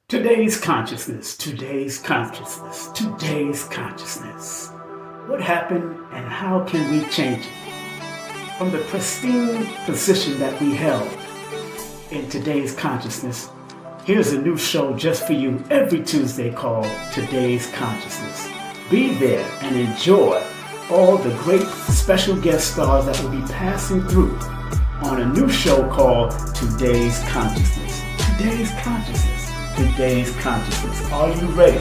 Today's consciousness, today's consciousness, today's consciousness. What happened and how can we change it? From the pristine position that we held in today's consciousness, here's a new show just for you every Tuesday called Today's Consciousness. Be there and enjoy all the great special guest stars that will be passing through on a new show called Today's Consciousness. Today's Consciousness. Today's Consciousness. Are you ready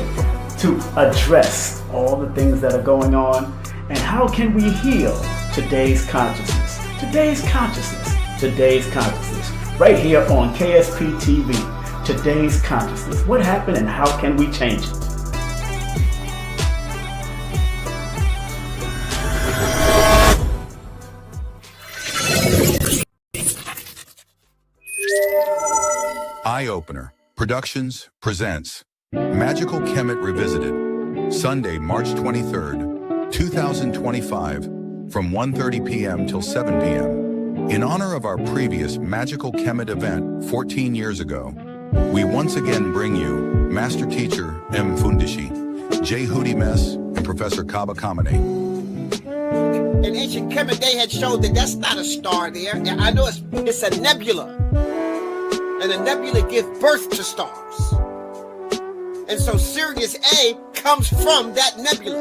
to address all the things that are going on? And how can we heal today's consciousness? Today's consciousness. Today's consciousness. Right here on KSPTV. Today's consciousness. What happened and how can we change it? Eye Opener Productions presents Magical Kemet Revisited, Sunday, March 23rd, 2025, from 1:30 p.m. till 7 p.m. In honor of our previous Magical Kemet event 14 years ago, we once again bring you Master Teacher M. Fundishi, J. Hootie Mess, and Professor Kaba Kamene. In ancient Kemet, they had showed that that's not a star there. I know it's a nebula. And a nebula gives birth to stars. And so Sirius A comes from that nebula.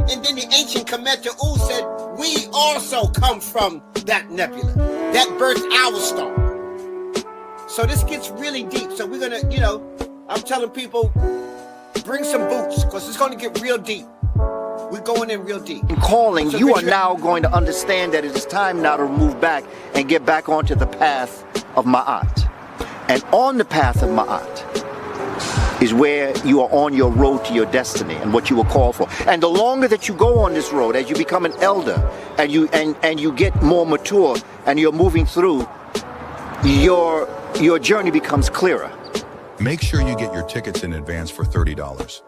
And then the ancient Kemet U said, we also come from that nebula. That birthed our star. So this gets really deep. So we're going to, I'm telling people, bring some boots, because it's going to get real deep. We're going in real deep. In calling, so you are now going to understand that it is time now to move back and get back onto the path of Ma'at. And on the path of Ma'at is where you are on your road to your destiny and what you were called for. And the longer that you go on this road, as you become an elder and you get more mature and you're moving through, your journey becomes clearer. Make sure you get your tickets in advance for $30.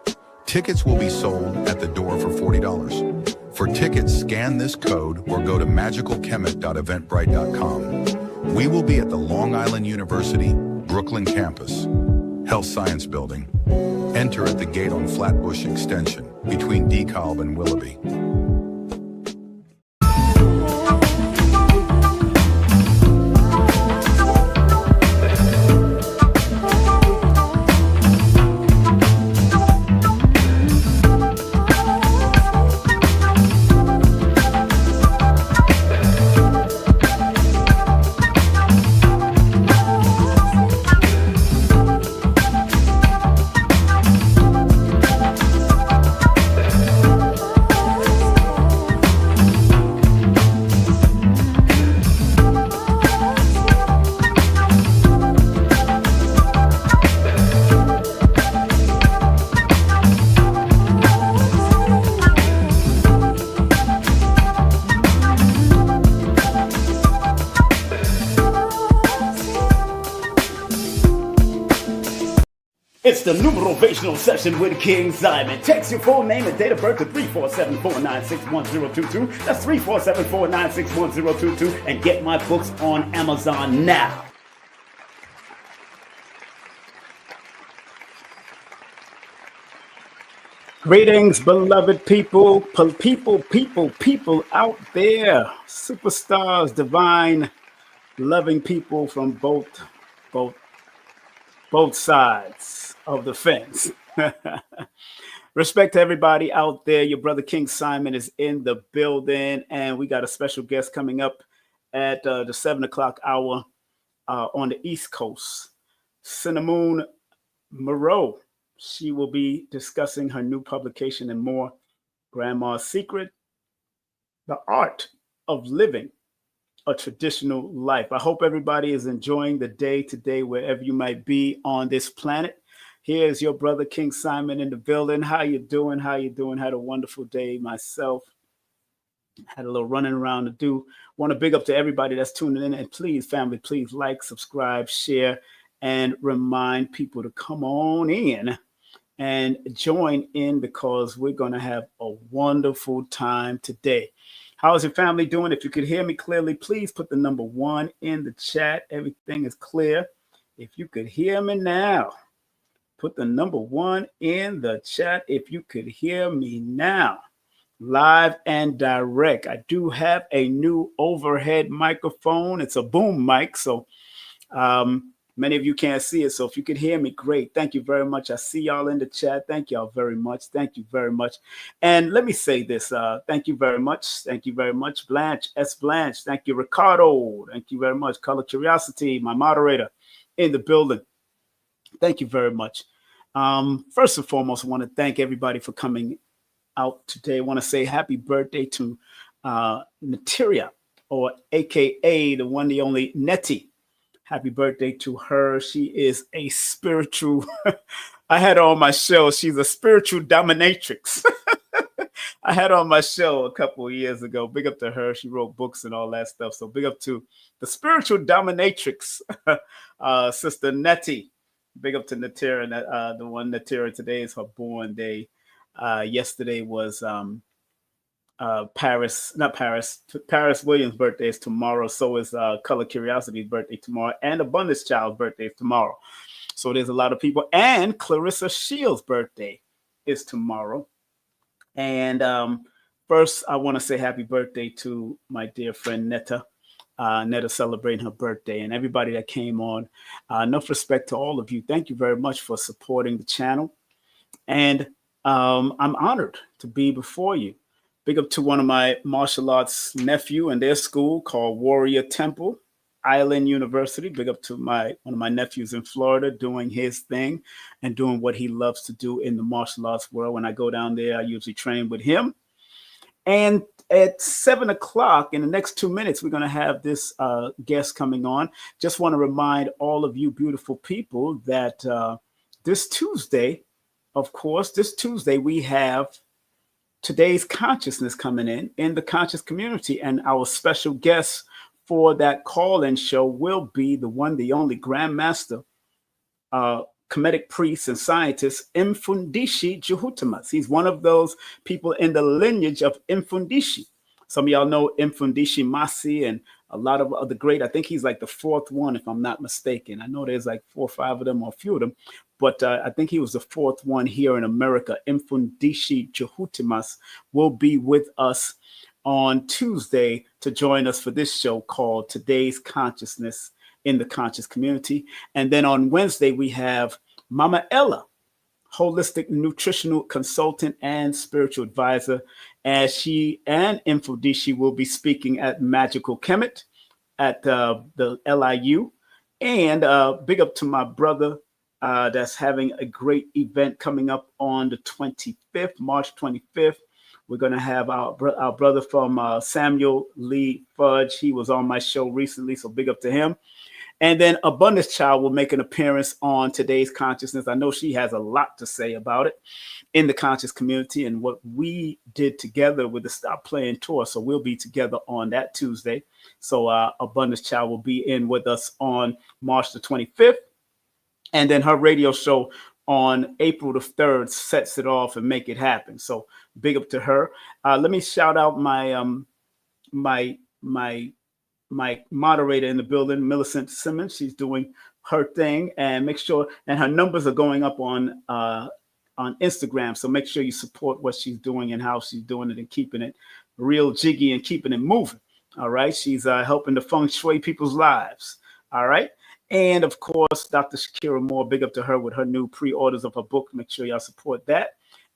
Tickets will be sold at the door for $40. For tickets, scan this code or go to magicalkemet.eventbrite.com. We will be at the Long Island University, Brooklyn campus, Health Science Building. Enter at the gate on Flatbush Extension between DeKalb and Willoughby. It's the numerational session with King Simon. Text your full name and date of birth to 347-496-1022. That's 347-496-1022. And get my books on Amazon now. Greetings, beloved people out there. Superstars, divine loving people from both both sides of the fence. Respect to everybody out there. Your brother King Simon is in the building, and we got a special guest coming up at the 7 o'clock hour on the East Coast. Synahmoon Meroe. She will be discussing her new publication and more. Grandma's Secret, the art of living a traditional life. I hope everybody is enjoying the day today, wherever you might be on this planet. Here's your brother King Simon in the building. How you doing? How you doing? Had a wonderful day myself. Had a little running around to do. Want to big up to everybody that's tuning in. And please, family, please like, subscribe, share, and remind people to come on in and join in, because we're going to have a wonderful time today. How is your family doing? If you could hear me clearly, please put the number 1 in the chat. Everything is clear. If you could hear me now, put the number 1 in the chat. If you could hear me now, live and direct. I do have a new overhead microphone. It's a boom mic, so many of you can't see it. So if you could hear me, great. Thank you very much. I see y'all in the chat. Thank y'all very much. Thank you very much. And let me say this. Thank you very much. Thank you very much. Blanche, S. Blanche. Thank you, Ricardo. Thank you very much. Color Curiosity, my moderator in the building. Thank you very much. First and foremost, I want to thank everybody for coming out today. I want to say happy birthday to Nateria, or AKA the one, the only Nettie. Happy birthday to her. She is a spiritual, I had her on my show. She's a spiritual dominatrix. I had her on my show a couple of years ago. Big up to her. She wrote books and all that stuff. So big up to the spiritual dominatrix, Sister Nettie. Big up to Natira. The one Natira, today is her born day. Yesterday was Paris Williams' birthday is tomorrow. So is Color Curiosity's birthday tomorrow, and Abundance Child's birthday is tomorrow. So there's a lot of people. And Clarissa Shields' birthday is tomorrow. And first, I want to say happy birthday to my dear friend Netta. Netta celebrating her birthday, and everybody that came on. Enough respect to all of you. Thank you very much for supporting the channel. And I'm honored to be before you. Big up to one of my martial arts nephew and their school called Warrior Temple Island University. Big up to one of my nephews in Florida doing his thing and doing what he loves to do in the martial arts world. When I go down there, I usually train with him. And at 7 o'clock, in the next 2 minutes, we're going to have this guest coming on. Just want to remind all of you beautiful people that this Tuesday, of course, we have Today's Consciousness coming in the conscious community. And our special guest for that call-in show will be the one, the only Grandmaster, Kemetic priest and scientist, Mfundishi Juhutamas. He's one of those people in the lineage of Mfundishi. Some of y'all know Mfundishi Masi and a lot of other great. I think he's like the 4th one, if I'm not mistaken. I know there's like 4 or 5 of them, or a few of them, but I think he was the 4th one here in America. Mfundishi Juhutamas will be with us on Tuesday to join us for this show called Today's Consciousness in the Conscious Community. And then on Wednesday, we have Mama Ella, holistic nutritional consultant and spiritual advisor, as she and Mfundishi will be speaking at Magical Kemet at the LIU. And big up to my brother that's having a great event coming up on the 25th, March 25th. We're going to have our brother from Samuel Lee Fudge. He was on my show recently, so big up to him. And then Abundance Child will make an appearance on Today's Consciousness. I know she has a lot to say about it in the conscious community and what we did together with the Stop Playing tour. So we'll be together on that Tuesday. So Abundance Child will be in with us on March the 25th. And then her radio show on April the 3rd sets it off and make it happen. So big up to her. Let me shout out my moderator in the building, Millicent Simmons. She's doing her thing, and make sure, and her numbers are going up on Instagram. So make sure you support what she's doing and how she's doing it and keeping it real jiggy and keeping it moving. All right. She's helping to feng shui people's lives. All right. And of course, Dr. Shakira Moore, big up to her with her new pre-orders of her book. Make sure y'all support that.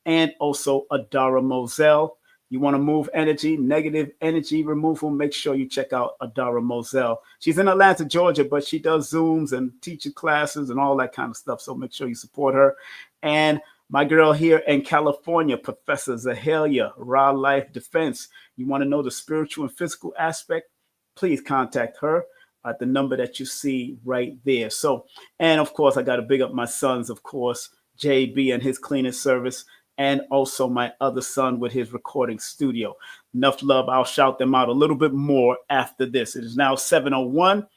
And also Adara Moselle. You want to move energy, negative energy removal, make sure you check out Adara Moselle. She's in Atlanta, Georgia, but she does Zooms and teacher classes and all that kind of stuff. So make sure you support her. And my girl here in California, Professor Zahalia, Raw Life Defense. You want to know the spiritual and physical aspect? Please contact her at the number that you see right there. So, and of course, I got to big up my sons, of course, JB and his cleaning service, and also my other son with his recording studio. Enough love. I'll shout them out a little bit more after this. It is now 7:01.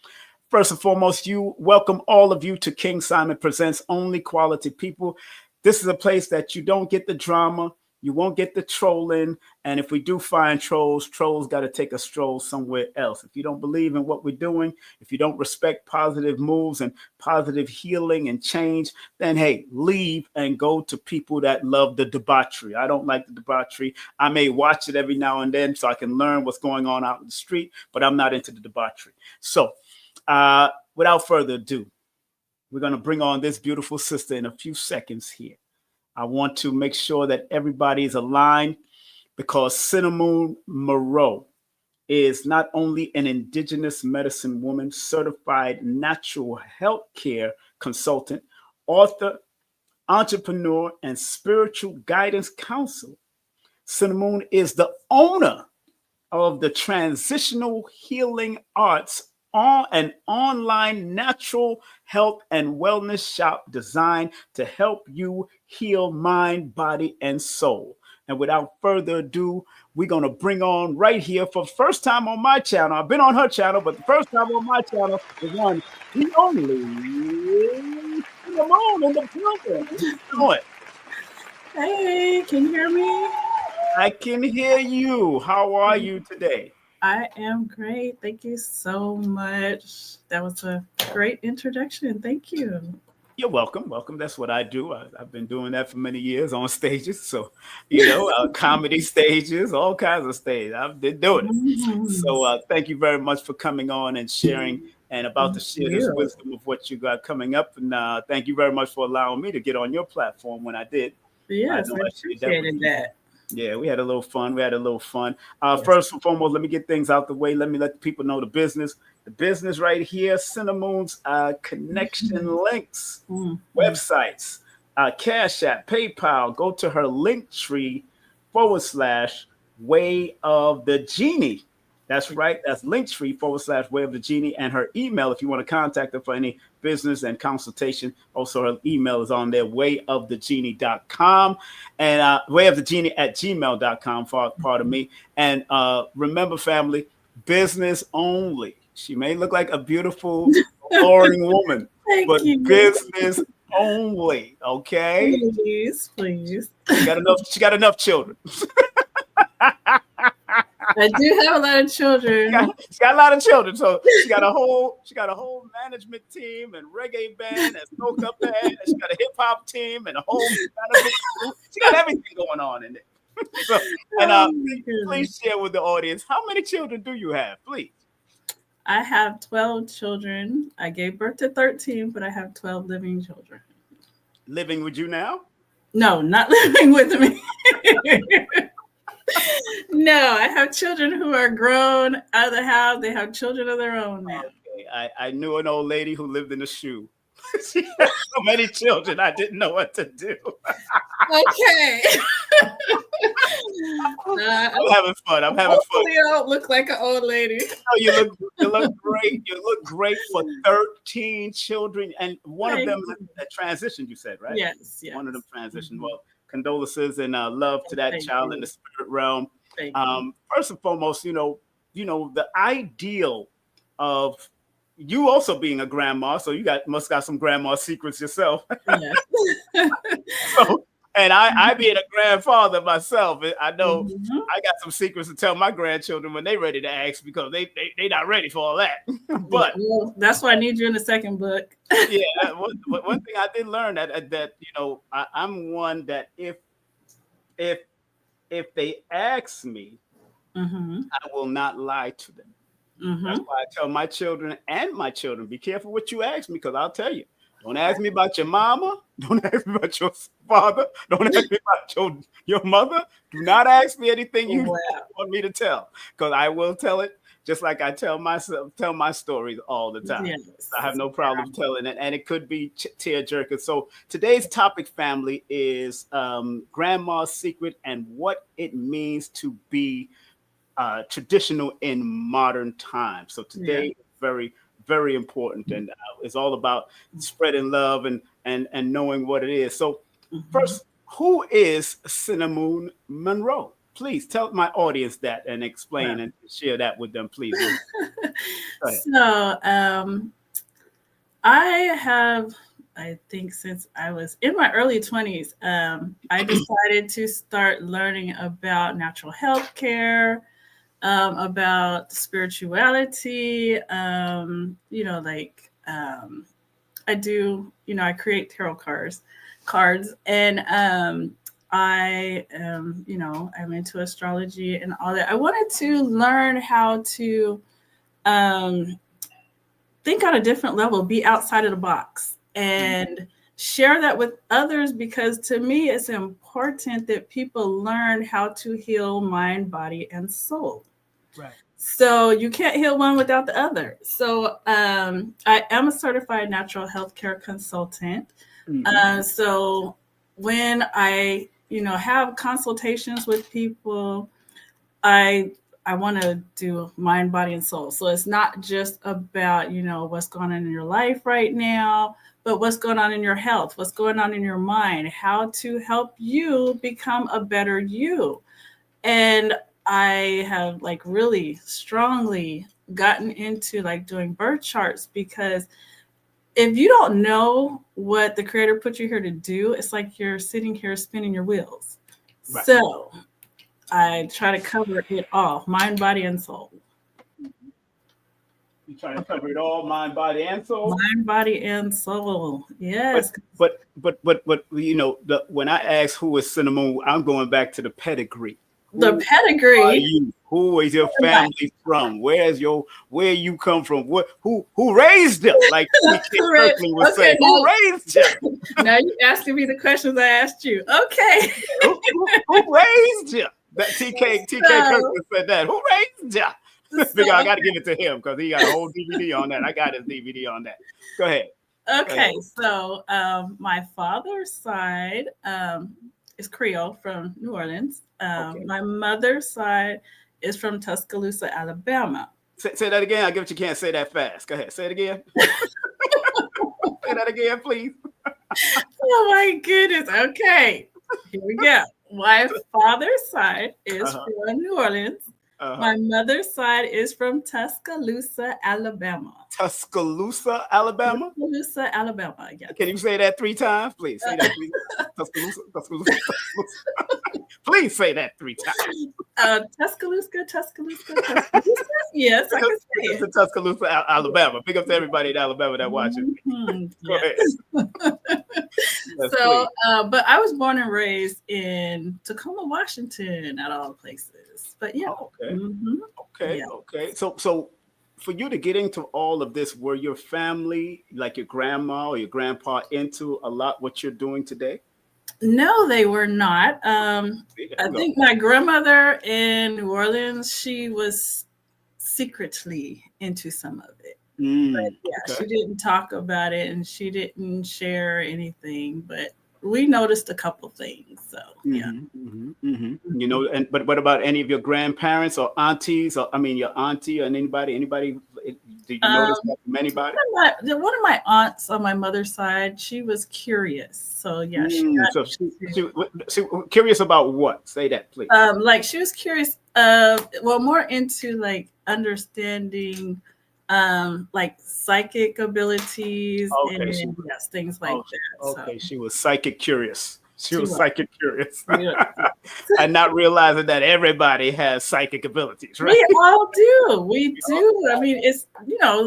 First and foremost, you welcome all of you to King Simon Presents Only Quality People. This is a place that you don't get the drama, you won't get the trolling, and if we do find trolls got to take a stroll somewhere else. If you don't believe in what we're doing, if you don't respect positive moves and positive healing and change, then hey, leave and go to people that love the debauchery. I don't like the debauchery. I may watch it every now and then so I can learn what's going on out in the street, but I'm not into the debauchery. So without further ado, we're going to bring on this beautiful sister in a few seconds here. I want to make sure that everybody is aligned because Synahmoon Meroe is not only an Indigenous medicine woman, certified natural health care consultant, author, entrepreneur, and spiritual guidance counselor. Synahmoon is the owner of the Transitional Healing Arts, on an online natural health and wellness shop designed to help you heal mind, body, and soul. And without further ado, we're going to bring on right here for the first time on my channel. I've been on her channel, but the first time on my channel is on the only Synahmoon in the building. How you doing? Hey, can you hear me? I can hear you. How are you today? I am great. Thank you so much. That was a great introduction. Thank you. You're welcome. Welcome. That's what I do. I've been doing that for many years on stages. So, comedy stages, all kinds of stages. I've been doing it. So thank you very much for coming on and sharing and about to share this wisdom of what you got coming up. And thank you very much for allowing me to get on your platform when I did. Yes, I appreciated that. Yeah, we had a little fun. Yes. First and foremost, let me get things out the way. Let me let the people know the business. The business right here, Synahmoon's connection links, websites, Cash App, PayPal. Go to her Linktree /Way of the Genie. That's right. That's Linktree /Way of the Genie. And her email, if you want to contact her for any business and consultation. Also, her email is on there, wayofthegenie.com and wayofthegenie@gmail.com, pardon me. And remember, family, business only. She may look like a beautiful, alluring woman, but business only. Okay. Please. She got enough children. I do have a lot of children. She got a lot of children, so she got a whole management team and reggae band and soca band. And she got a hip hop team and a whole management team. She got everything going on in it. So, and please share with the audience, how many children do you have, please? I have 12 children. I gave birth to 13, but I have 12 living children. Living with you now? No, not living with me. No, I have children who are grown out of the house. They have children of their own now. Okay. I knew an old lady who lived in a shoe. She had so many children, I didn't know what to do. Okay. I'm having fun. Hopefully I don't look like an old lady. No, you look great. You look great for 13 children. And one of them that transitioned, you said, right? Yes. One of them transitioned. Well, condolences and love to that child in the spirit realm. First and foremost, the ideal of you also being a grandma, so you must got some grandma secrets yourself. Yes. So, and I being a grandfather myself, I know I got some secrets to tell my grandchildren when they're ready to ask, because they not ready for all that. But that's why I need you in the second book. Yeah, one thing I did learn that I'm one that if they ask me, Mm-hmm. I will not lie to them. That's Mm-hmm. why I tell my children and my children, be careful what you ask me, because I'll tell you. Don't ask me about your mama. Don't ask me about your father. Don't ask me about your mother. Do not ask me anything you Wow. don't want me to tell, because I will tell it just like I tell my stories all the time. Yes. I have no problem telling it, and it could be tear jerking. So today's topic, family, is grandma's secret and what it means to be traditional in modern times. So Yeah. today is very, very important, and it's all about spreading love and knowing what it is. So Mm-hmm. first, who is Synahmoon Meroe? Please tell my audience that and explain Wow. and share that with them, please. Go ahead. So, I have, I think since I was in my early 20s, I decided to start learning about natural health care, about spirituality, I do, I create tarot cards, and I am, I'm into astrology and all that. I wanted to learn how to um, think on a different level, be outside of the box, and share that with others, because to me, it's important that people learn how to heal mind, body, and soul. Right. So you can't heal one without the other. So I am a certified natural healthcare consultant. So when I, have consultations with people, I I want to do mind, body, and soul. So it's not just about, what's going on in your life right now, but what's going on in your health, what's going on in your mind, how to help you become a better you. And I have like really strongly gotten into like doing birth charts, because if you don't know what the creator put you here to do, it's like you're sitting here spinning your wheels. Right. So I try to cover it all, mind, body, and soul. You trying to cover it all, mind, body, and soul. Mind, body, and soul. But Yes. when I ask who is Synahmoon, I'm going back to the pedigree. The Who are pedigree. you? Who is your family from? Where you come from? Who raised them? Like T.K. Kirkland would say, who raised you? Now you're asking me the questions I asked you. Okay. Who raised you? That T.K. Kirkland said that. Who raised you? I got to give it to him because he got a whole DVD on that. I got his DVD on that. Go ahead. Okay, so my father's side is Creole from New Orleans. Okay. My mother's side is from Tuscaloosa, Alabama. Say that again. I get what you can't say that fast. Go ahead. Say it again. Say that again, please. Oh my goodness. Okay, here we go. My father's side is from New Orleans. My mother's side is from Tuscaloosa, Alabama. Tuscaloosa, Alabama? Tuscaloosa, Alabama, yes. Can you say that 3 times? Please say that 3 times. Tuscaloosa. Please say that 3 times. Tuscaloosa. Yes, I can say it. Tuscaloosa, Alabama. Big up to everybody in Alabama that watches. Go ahead. So, but I was born and raised in Tacoma, Washington, at all places. But yeah. Okay. Okay. Yeah. Okay. So for you to get into all of this, were your family, like your grandma or your grandpa, into a lot what you're doing today? No, they were not. I think my grandmother in New Orleans, she was secretly into some of it. But yeah, she didn't talk about it and she didn't share anything, but we noticed a couple things. So yeah. But what about any of your grandparents or aunties, or your auntie and anybody? Did you notice that from anybody? One of my aunts on my mother's side, she was curious. So yeah, she curious about what? Say that, please. Like she was curious, more into like understanding like psychic abilities and yes, things like that. Okay, so she was psychic curious. She was psychic curious. And not realizing that everybody has psychic abilities, right? We all do. We do. I mean, it's,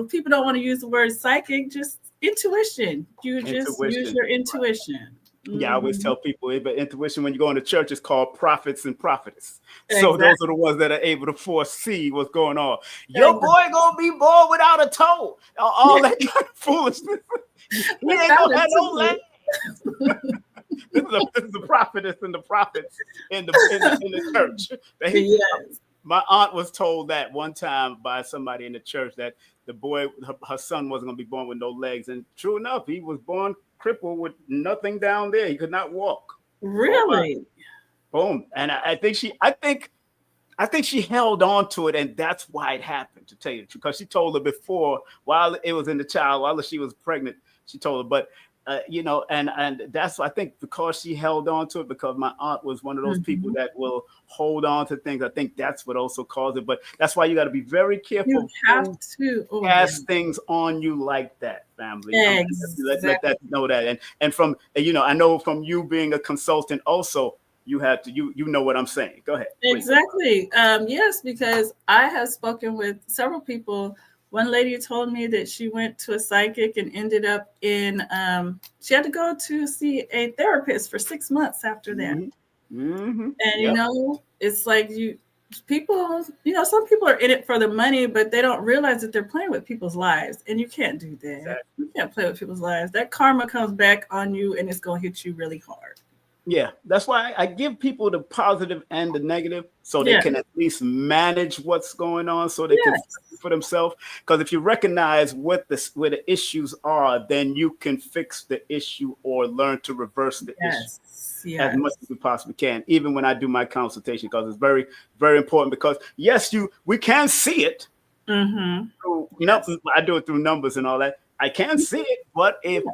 people don't want to use the word psychic, just intuition. You just use your intuition. Yeah, I always tell people, but intuition, when you go into church, is called prophets and prophetess. So Exactly. those are the ones that are able to foresee what's going on. Your boy gonna be born without a toe. All that kind of foolishness. He ain't gonna have no legs. This is the prophetess and the prophets in the church. Yes. My aunt was told that one time by somebody in the church that the boy, her son, wasn't going to be born with no legs, and true enough, he was born crippled with nothing down there. He could not walk. Really? Boom. And I think she held on to it, and that's why it happened. To tell you the truth, because she told her before, while it was in the child, while she was pregnant, she told her, but. And that's, I think, because she held on to it, because my aunt was one of those people that will hold on to things. I think that's what also caused it. But that's why you got to be very careful. You have to pass things on you like that, family. Exactly. Let that know that. And from, I know from you being a consultant also, you have to, you know what I'm saying. Go ahead. Please. Exactly. Yes, because I have spoken with several people. One lady told me that she went to a psychic and ended up in, she had to go to see a therapist for 6 months after that. And, it's like people, some people are in it for the money, but they don't realize that they're playing with people's lives. And you can't do that. Exactly. You can't play with people's lives. That karma comes back on you and it's going to hit you really hard. Yeah, that's why I give people the positive and the negative so they can at least manage what's going on, so they can fix for themselves. Because if you recognize where the issues are, then you can fix the issue or learn to reverse the issue as much as you possibly can. Even when I do my consultation, because it's very, very important. Because we can see it. Through, I do it through numbers and all that. I can see it, but if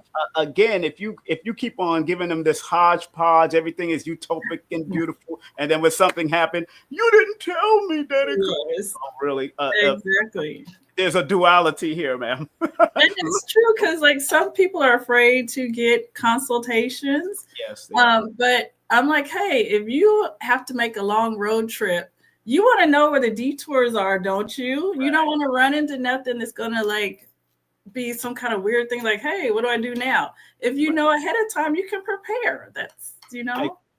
you keep on giving them this hodgepodge, everything is utopic and beautiful, and then when something happened, you didn't tell me that it could. Oh, really? Exactly. There's a duality here, ma'am. And it's true, because like some people are afraid to get consultations. Yes. But I'm like, hey, if you have to make a long road trip, you want to know where the detours are, don't you? Right. You don't want to run into nothing that's gonna be some kind of weird thing, like, hey, what do I do now? If you know ahead of time, you can prepare. That's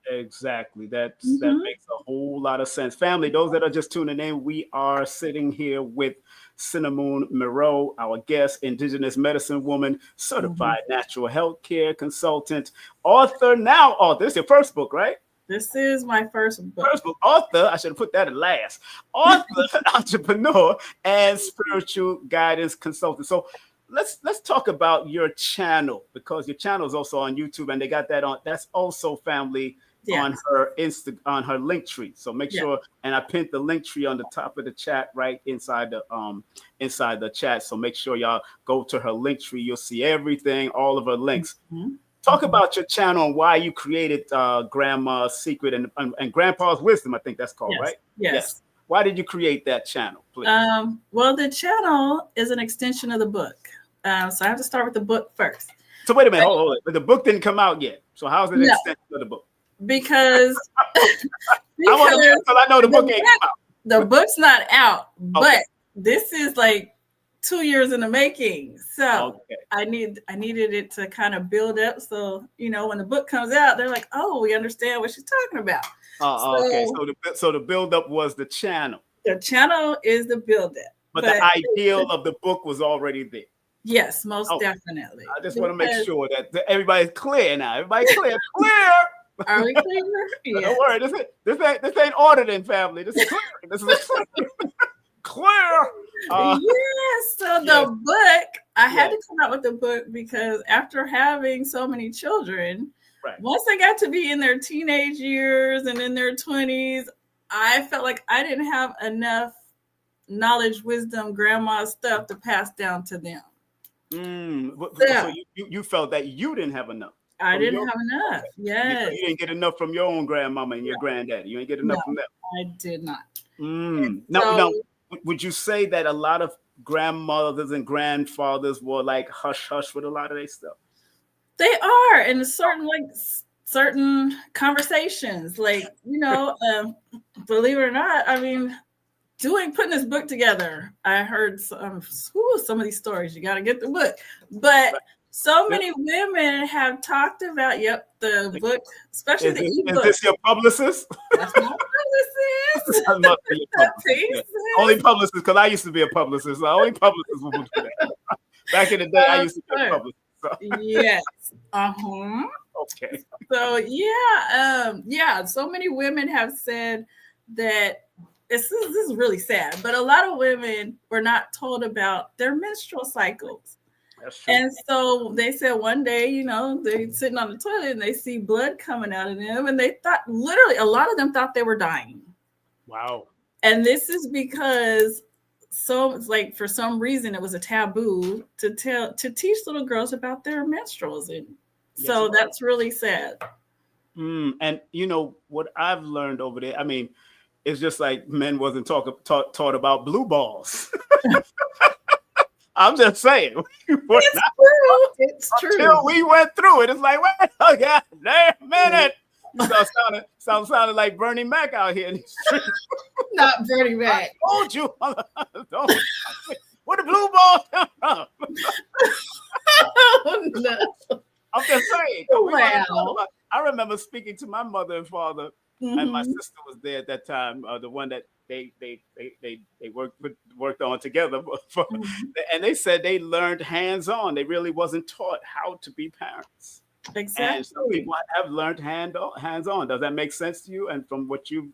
exactly that makes a whole lot of sense. Family, those that are just tuning in, we are sitting here with Synahmoon Meroe, our guest, Indigenous Medicine Woman, certified natural health care consultant, author. This is your first book, right? This is my first book. Author, I should have put that at last. Author, entrepreneur, and spiritual guidance consultant. So let's talk about your channel, because your channel is also on YouTube, and they got that on. That's also, family, on her link tree. So make sure, and I pinned the link tree on the top of the chat, right inside the chat. So make sure y'all go to her link tree. You'll see everything, all of her links. Talk about your channel and why you created Grandma's Secret and Grandpa's Wisdom, I think that's called, right? Yes. Why did you create that channel, please? Well, the channel is an extension of the book. So I have to start with the book first. So wait a minute, hold on. But the book didn't come out yet. So how's it an extension of the book? Because I know the book ain't come out. The book's not out, but this is like 2 years in the making. So I needed it to kind of build up. So, when the book comes out, they're like, oh, we understand what she's talking about. So the build up was the channel. The channel is the build up. But the ideal of the book was already there. Yes, most definitely. I just want to make sure that everybody's clear now. Everybody clear. Are we clear? Yeah. Don't worry. This ain't auditing, family. This is clear. This is clear. So the book, I had to come out with the book because after having so many children, once they got to be in their teenage years and in their 20s, I felt like I didn't have enough knowledge, wisdom, grandma stuff to pass down to them. So you felt that you didn't have enough. I didn't have enough. Yes. You didn't get enough from your own grandmama and your granddaddy. You didn't get enough from them. I did not. Now, would you say that a lot of grandmothers and grandfathers were like hush hush with a lot of their stuff? They are, in certain conversations, believe it or not, I mean, putting this book together, I heard some of these stories. You got to get the book, but So many women have talked about, the book, especially the Is ebook. this your publicist? That's my publicist. That must be your publicist. Yeah. Only publicist, because I used to be a publicist. So only publicists will do that. Back in the day, I used to be a publicist. So. Yes. Uh-huh. Okay. So so many women have said that this is really sad, but a lot of women were not told about their menstrual cycles. That's true. And so they said one day, they're sitting on the toilet and they see blood coming out of them, and they thought, literally, a lot of them thought they were dying. Wow. And this is because for some reason it was a taboo to teach little girls about their menstruals, and so that's really sad. And what I've learned over there, I mean, it's just like men wasn't taught about blue balls. I'm just saying. It's true. Until we went through it, it's like, wait, oh God, damn minute. Sounded like Bernie Mac out here in the street. Not Bernie Mac. I told you. Where the blue balls come from? Oh, no. I'm just saying. Wow. I remember speaking to my mother and father, and my sister was there at that time. The one that they worked on together, and they said they learned hands-on. They really wasn't taught how to be parents. Exactly. And some people have learned hands-on. Does that make sense to you? And from what you've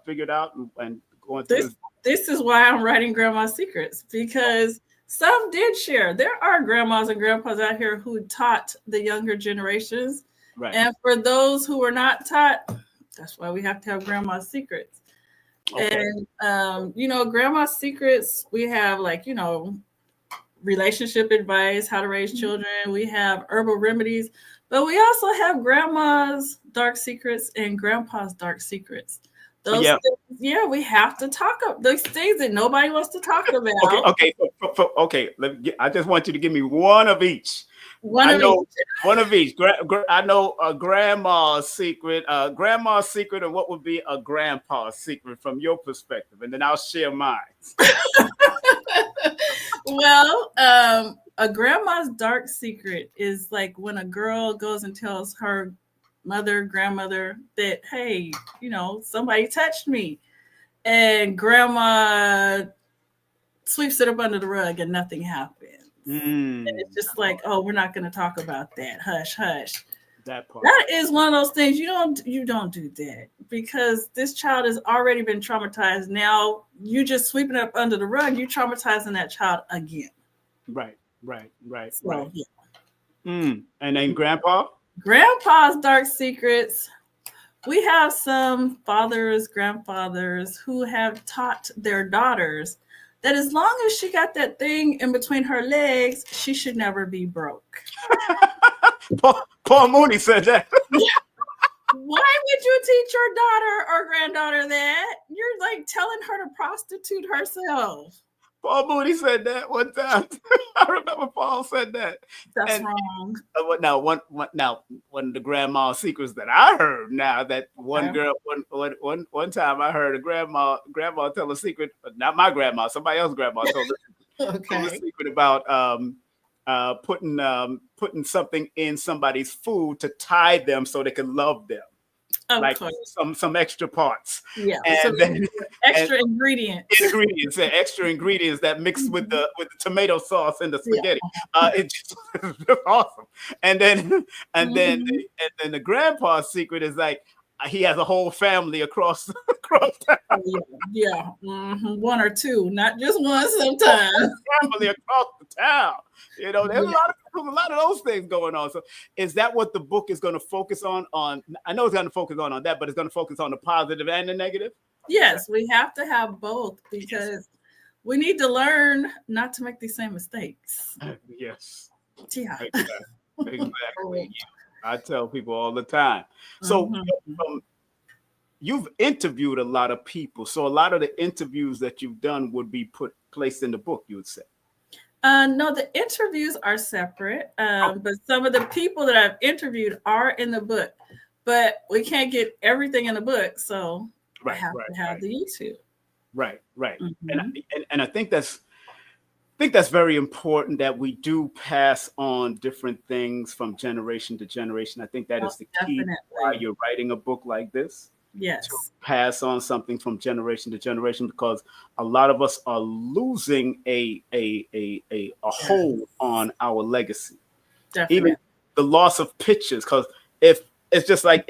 figured out and going through this is why I'm writing Grandma's Secrets, because some did share. There are grandmas and grandpas out here who taught the younger generations. Right. And for those who were not taught, that's why we have to have Grandma's Secrets. Okay. And, Grandma's Secrets, we have relationship advice, how to raise children. We have herbal remedies, but we also have Grandma's dark secrets and Grandpa's dark secrets. Those things, we have to talk about those things that nobody wants to talk about. Okay. I just want you to give me one of each. One of each. I know a grandma's secret, and what would be a grandpa's secret from your perspective, and then I'll share mine. Well, a grandma's dark secret is like when a girl goes and tells her grandmother that, hey, somebody touched me, and grandma sweeps it up under the rug and nothing happened. And it's just like, oh, we're not going to talk about that. Hush, hush. That part. That is one of those things you don't do that, because this child has already been traumatized. Now you just sweeping it up under the rug. You traumatizing that child again. Right. So, yeah. And then Grandpa's dark secrets. We have some grandfathers who have taught their daughters that as long as she got that thing in between her legs, she should never be broke. Paul Mooney said that. Why would you teach your daughter or granddaughter that? You're like telling her to prostitute herself. Paul Mooney said that one time. I remember Paul said that. That's wrong. Now, one of the grandma's secrets that I heard. Now that one girl, one time I heard a grandma tell a secret. Not my grandma, somebody else's grandma told a secret about putting something in somebody's food to tie them so they can love them. Like some extra parts, and then extra ingredients that mix with the tomato sauce and the spaghetti. It's just awesome. And then the grandpa's secret is like he has a whole family across town. One or two, not just one. Sometimes family across the town. There's a lot of those things going on. So is that what the book is going to focus on? I know it's going to focus on that, but it's going to focus on the positive and the negative? Yes, we have to have both, because we need to learn not to make these same mistakes. Yes. Yeah. Exactly. I tell people all the time. So you've interviewed a lot of people. So a lot of the interviews that you've done would be placed in the book, you would say? No, the interviews are separate, but some of the people that I've interviewed are in the book, but we can't get everything in the book, so I have to have the YouTube. Right. And I think that's think that's very important that we do pass on different things from generation to generation. I think that is Most the key why definitely. you're writing a book like this, to Yes. pass on something from generation to generation, because a lot of us are losing a hold Yes. on our legacy. Even Definitely. the loss of pictures, because if it's just like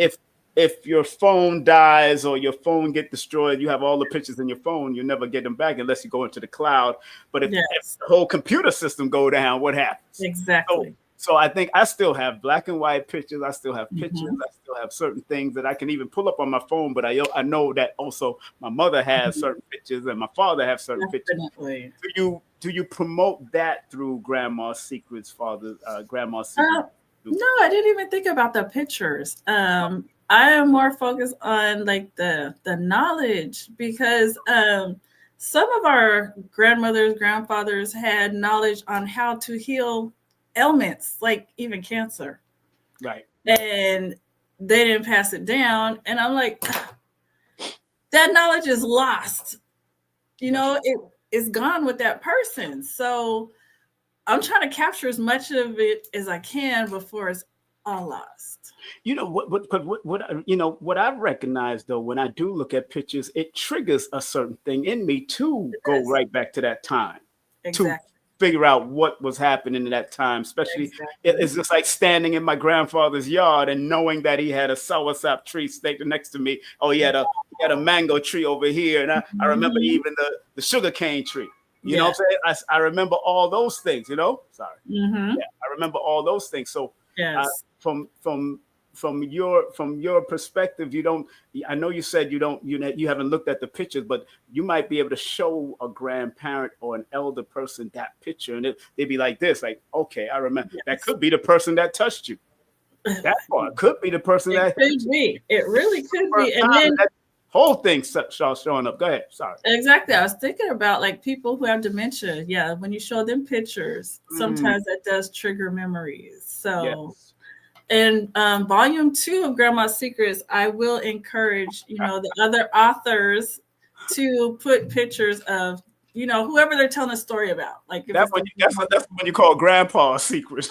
if your phone dies or your phone get destroyed, you have all the pictures in your phone, you never get them back unless you go into the cloud. But if Yes. the whole computer system go down, what happens? So Exactly. so I think I still have black and white pictures. I still have pictures. Mhm. I still have certain things that I can even pull up on my phone. But I know that also my mother has Mhm. certain pictures and my father has certain pictures. Definitely. Do you promote that through Grandma's Secrets, Father, Grandma's Secrets? Uh, no, I didn't even think about the pictures. I am more focused on like the knowledge, because some of our grandmothers, grandfathers had knowledge on how to heal ailments, like even cancer, Right. and they didn't pass it down. And I'm like, that knowledge is lost. That's right. It's gone with that person. So I'm trying to capture as much of it as I can before it's all lost. What I've recognized though, when I do look at pictures, it triggers a certain thing in me to It go does. right back to that time, to Exactly. figure out what was happening in that time. Especially, Exactly. it's just like standing in my grandfather's yard and knowing that he had a soursop tree standing next to me. Oh, he had a mango tree over here, and I remember Mhm. even the sugar cane tree. You know Yeah. what I'm saying? I remember all those things. Sorry. Hmm. Yeah, I remember all those things. So uh, Yes. from from from your perspective, you don't. I know you said you haven't looked at the pictures, but you might be able to show a grandparent or an elder person that picture, and they'd be like this, like, okay, I remember. That Yes. could be the person that touched you. That part could be the person It that hit could you be. It really could first be. And time, and then that whole thing showing up. Go ahead. Sorry. exactly, I was thinking about like people who have dementia. Yeah, when you show them pictures, Mm, sometimes that does trigger memories. So yes. in volume 2 of Grandma's Secrets, I will encourage, the other authors to put pictures of, whoever they're telling a story about. Like if That it's one, the that's what you call grandpa's secret.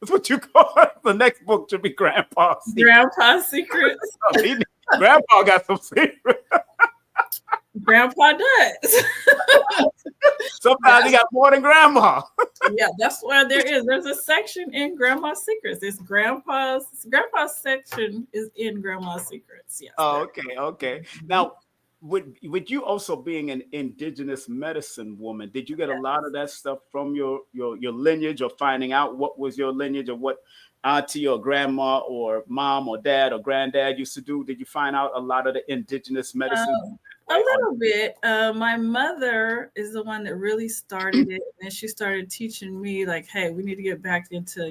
That's what you call it. The next book should be Grandpa's Secret. Grandpa's Secrets, Grandpa got some secret. Grandpa does. Sometimes he That's, got more than Grandma. yeah, that's where there's a section in Grandma's Secrets. It's Grandpa's section is in Grandma's Secrets. Yes, Oh, there. okay, okay. Mhm. Now, with you also being an indigenous medicine woman, did you get a lot of that stuff from your lineage, or finding out what was your lineage, or what auntie or grandma or mom or dad or granddad used to do? Did you find out a lot of the indigenous medicine A way? Or little bit. My mother is the one that really started it, and then she started teaching me like, "Hey, we need to get back into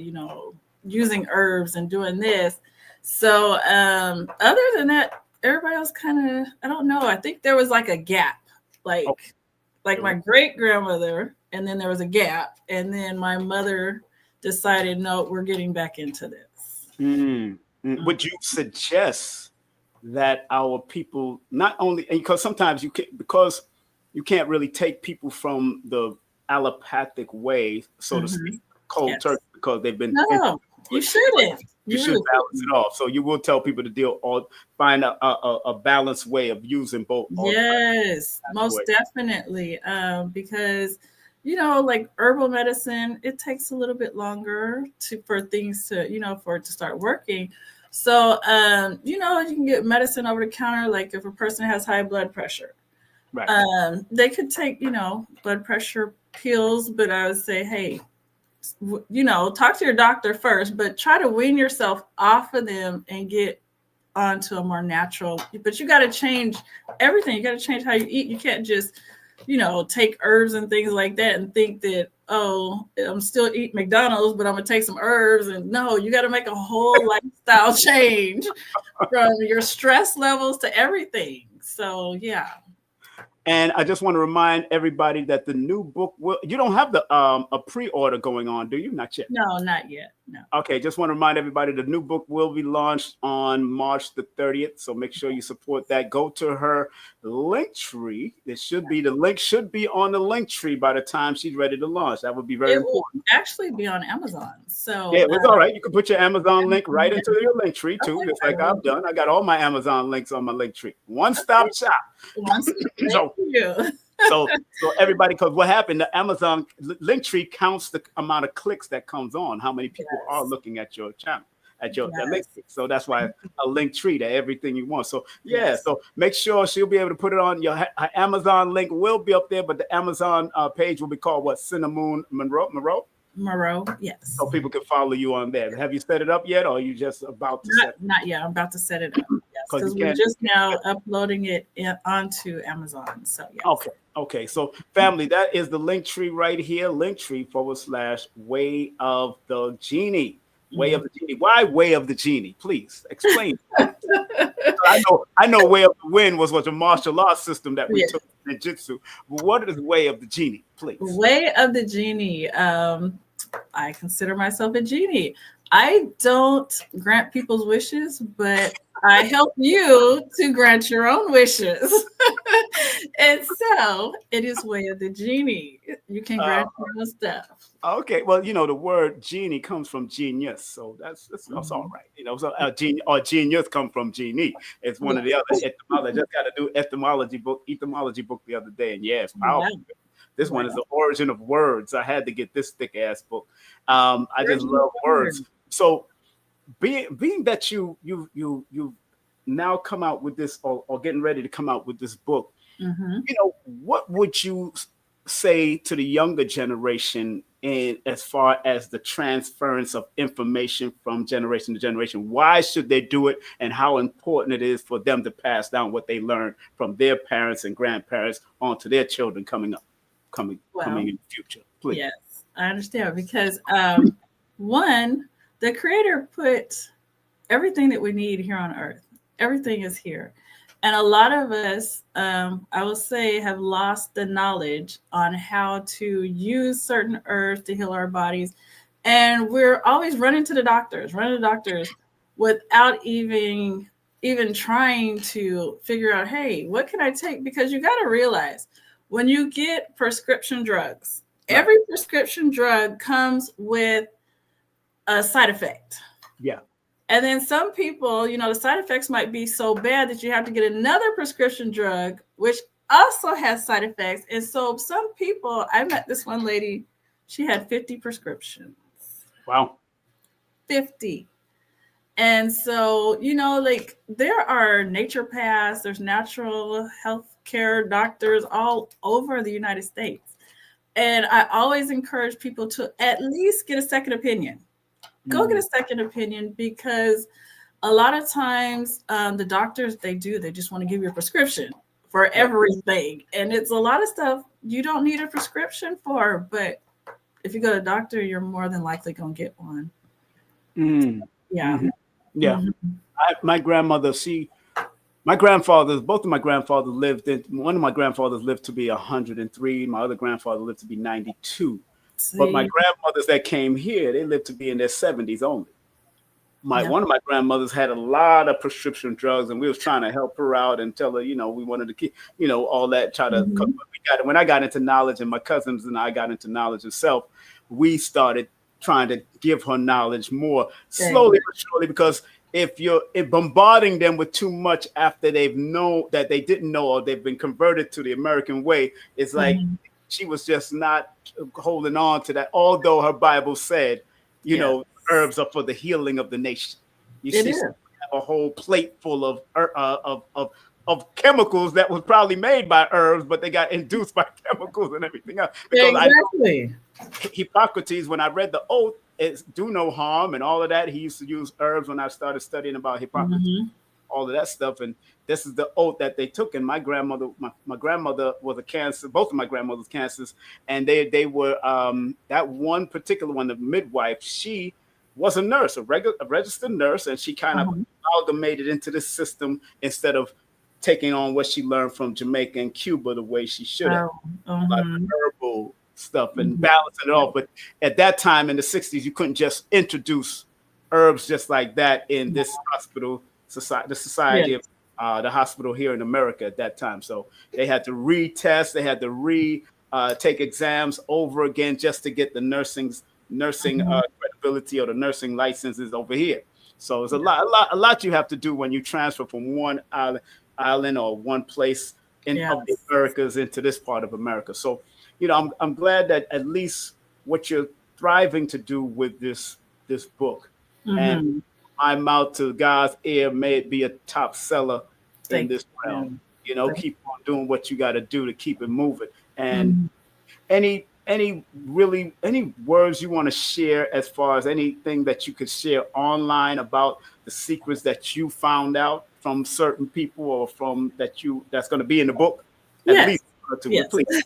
using herbs and doing this." So, other than that, everybody else kind of I don't know. I think there was like a gap, okay, like there my we great grandmother, and then there was a gap, and then my mother decided, no, we're getting back into this. Would you suggest that our people not only, because sometimes you can't really take people from the allopathic way, so to Hmm. speak, cold turkey, Yes. because they've been No, you introduced, but shouldn't. you You should really balance shouldn't. it off. So you will tell people to find a balanced way of using both alternative Yes, most pathways. definitely. Because like herbal medicine, it takes a little bit longer for things to, for it to start working. So, you can get medicine over the counter, like if a person has high blood pressure, Right. they could take, blood pressure pills. But I would say, hey, talk to your doctor first, but try to wean yourself off of them and get onto a more natural. But you got to change everything. You got to change how you eat. You can't just take herbs and things like that and think that, oh, I'm still eating McDonald's, but I'm gonna take some herbs. And no, you got to make a whole lifestyle change from your stress levels to everything. So yeah. And I just want to remind everybody that the new book you don't have a pre-order going on, do you? Not yet. No, not yet. No. Okay, just want to remind everybody the new book will be launched on March the 30th. So make sure you support that. Go to her link tree. The link should be on the link tree by the time she's ready to launch. That would be very It will important. actually be on Amazon. So Yeah, it's all right. You can put your Amazon link right into your link tree too, okay, just like I've done. I got all my Amazon links on my link tree. One-stop shop. Thank you. So everybody, because what happened, the Amazon link tree counts the amount of clicks that comes on, how many people are looking at your channel, at your the link tree. So that's why a link tree to everything you want. So so make sure she'll be able to put it on your her Amazon link will be up there, but the Amazon page will be called what? Synahmoon Meroe, yes. so people can follow you on there. Have you set it up yet, or are you just about to Not yet. I'm about to set it up. Yes, because we're just now uploading it onto Amazon. So yes. Okay. So family, that is the link tree right here. Linktree/Way of the Genie. Way of the Genie. Why Way of the Genie? Please explain. I know Way of the Wind was a martial arts system that we took in Jiu-Jitsu. But what is Way of the Genie, please? Way of the Genie. I consider myself a genie. I don't grant people's wishes, but I help you to grant your own wishes. And so it is Way of the Genie. You can grant your own stuff. Okay, well, the word genie comes from genius, so that's all right. So genius come from genie. It's one of the other etymology. I just got to do etymology book the other day, and it's powerful. This one is the origin of words. I had to get this thick ass book. I just love words. So being that you now come out with this or getting ready to come out with this book, what would you say to the younger generation as far as the transference of information from generation to generation? Why should they do it, and how important it is for them to pass down what they learned from their parents and grandparents onto their children coming in the future? Please. Yes, I understand, because one, the Creator put everything that we need here on earth. Everything is here. And a lot of us, I will say, have lost the knowledge on how to use certain herbs to heal our bodies. And we're always running to the doctors without even trying to figure out, hey, what can I take? Because you got to realize, when you get prescription drugs, every prescription drug comes with a side effect. Yeah. And then some people, the side effects might be so bad that you have to get another prescription drug, which also has side effects. And so some people, I met this one lady, she had 50 prescriptions. Wow. 50. And so, there are naturopaths, there's natural health care doctors all over the United States. And I always encourage people to at least get a second opinion. Go get a second opinion, because a lot of times the doctors, they just want to give you a prescription for everything. And it's a lot of stuff you don't need a prescription for. But if you go to a doctor, you're more than likely going to get one. Yeah. Yeah. My grandmother, both of my grandfathers lived one of my grandfathers lived to be 103. My other grandfather lived to be 92. But my grandmothers that came here, they lived to be in their 70s only. One of my grandmothers had a lot of prescription drugs, and we was trying to help her out and tell her, we wanted to keep, all that. When I got into knowledge, and my cousins and I got into knowledge itself, we started trying to give her knowledge more slowly but surely, because if you're bombarding them with too much after they've known that they didn't know, or they've been converted to the American way, it's like she was just not holding on to that. Although her Bible said, herbs are for the healing of the nation. You see, have a whole plate full of chemicals that was probably made by herbs, but they got induced by chemicals and everything else. Because Hippocrates, when I read the oath, it's do no harm and all of that, he used to use herbs when I started studying about Hippocrates, all of that stuff. And this is the oath that they took. And my grandmother was a cancer, both of my grandmothers cancers. And they were, that one particular one, the midwife, she was a nurse, a registered nurse. And she kind of amalgamated into this system instead of taking on what she learned from Jamaica and Cuba the way she should have. Like stuff and balancing it off. But at that time in the 60s, you couldn't just introduce herbs just like that in this hospital society, the society of the hospital here in America at that time. So they had to retest, they had to take exams over again just to get the nursing credibility or the nursing licenses over here. So it's a lot you have to do when you transfer from one island or one place of the Americas into this part of America. So, I'm glad that at least what you're thriving to do with this book and my mouth to God's ear, may it be a top seller in this realm. Keep on doing what you got to do to keep it moving. And any words you want to share as far as anything that you could share online about the secrets that you found out from certain people or from that's going to be in the book? At least please.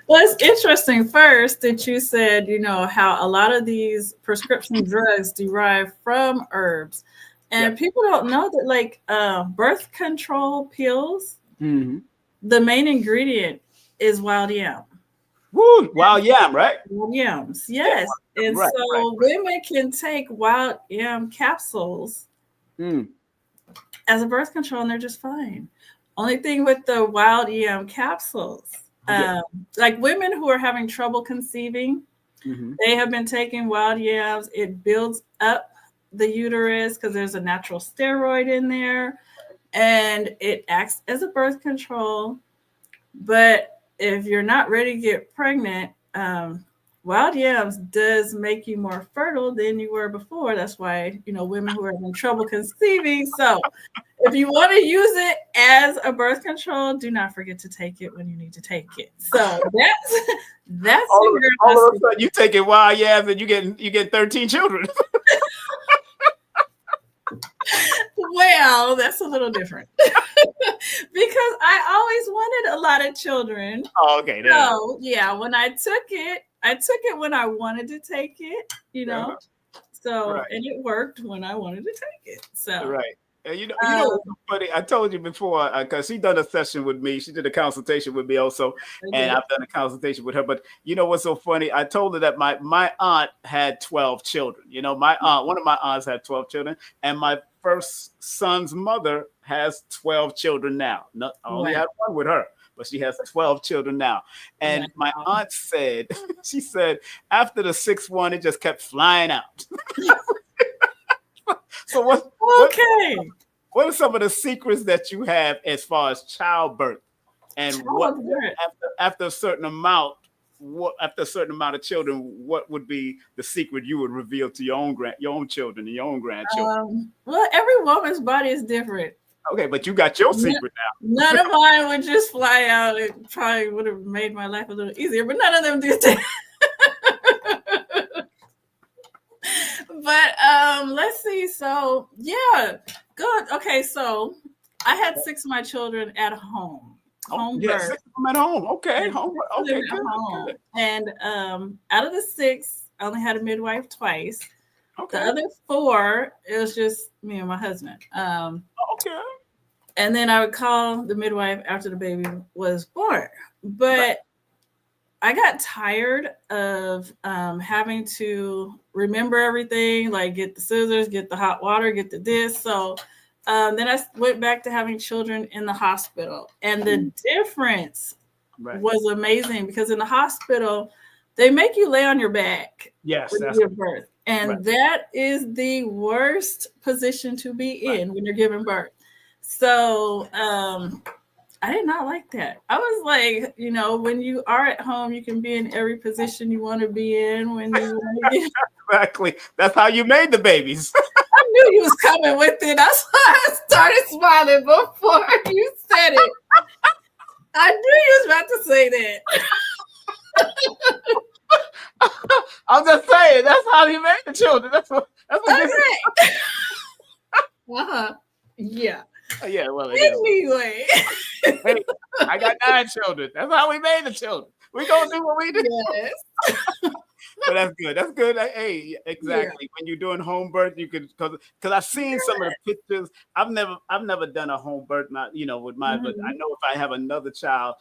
Well, it's interesting first that you said, how a lot of these prescription drugs derive from herbs. And people don't know that, like birth control pills, the main ingredient is wild yam. Woo, wild yam, right? Wild yams, yes. And women can take wild yam capsules as a birth control, and they're just fine. Only thing with the wild yam capsules, like women who are having trouble conceiving, they have been taking wild yams. It builds up the uterus because there's a natural steroid in there, and it acts as a birth control. But if you're not ready to get pregnant, wild yams does make you more fertile than you were before. That's why, women who are having trouble conceiving. So if you want to use it as a birth control, do not forget to take it when you need to take it. So that's all of a sudden you taking wild yams and you get 13 children. Well, that's a little different because I always wanted a lot of children. Oh, okay. So when I took it when I wanted to take it, So and it worked when I wanted to take it. So right. And you know what's so funny? I told you before because she done a session with me. She did a consultation with me also, and I've done a consultation with her. But you know what's so funny? I told her that my aunt had 12 children. One of my aunts had 12 children, and my first son's mother has 12 children now. I only had one with her, but she has 12 children now. And my aunt said, she said, after the sixth one, it just kept flying out. So what are some of the secrets that you have as far as childbirth and what after a certain amount of children, what would be the secret you would reveal to your own children and your own grandchildren? Well, every woman's body is different. Okay, but you got your secret now. None of mine would just fly out. It probably would have made my life a little easier, but none of them did that. But let's see. So good. Okay, so I had 6 of my children at home. Home birth. 6 of them at home. Okay, home. Okay, good. And out of the 6, I only had a midwife twice. Okay. The other 4, it was just me and my husband. Okay. And then I would call the midwife after the baby was born. But I got tired of having to remember everything, like get the scissors, get the hot water, get the this. So then I went back to having children in the hospital. And the difference was amazing because in the hospital, they make you lay on your back when you give birth. And that is the worst position to be in when you're giving birth. So I did not like that. I was like, when you are at home, you can be in every position you want to be in when you want to be. Exactly. That's how you made the babies. I knew you was coming with it. That's why I started smiling before you said it. I knew you was about to say that. I'm just saying, that's how you made the children. That's what okay. Yeah. Yeah, well, anyway. Hey, I got 9 children. That's how we made the children. We gonna do what we do. Yes. But that's good. That's good. Hey, exactly. Yeah. When you're doing home birth, you could because I've seen some of the pictures. I've never done a home birth, not with mine, but I know if I have another child,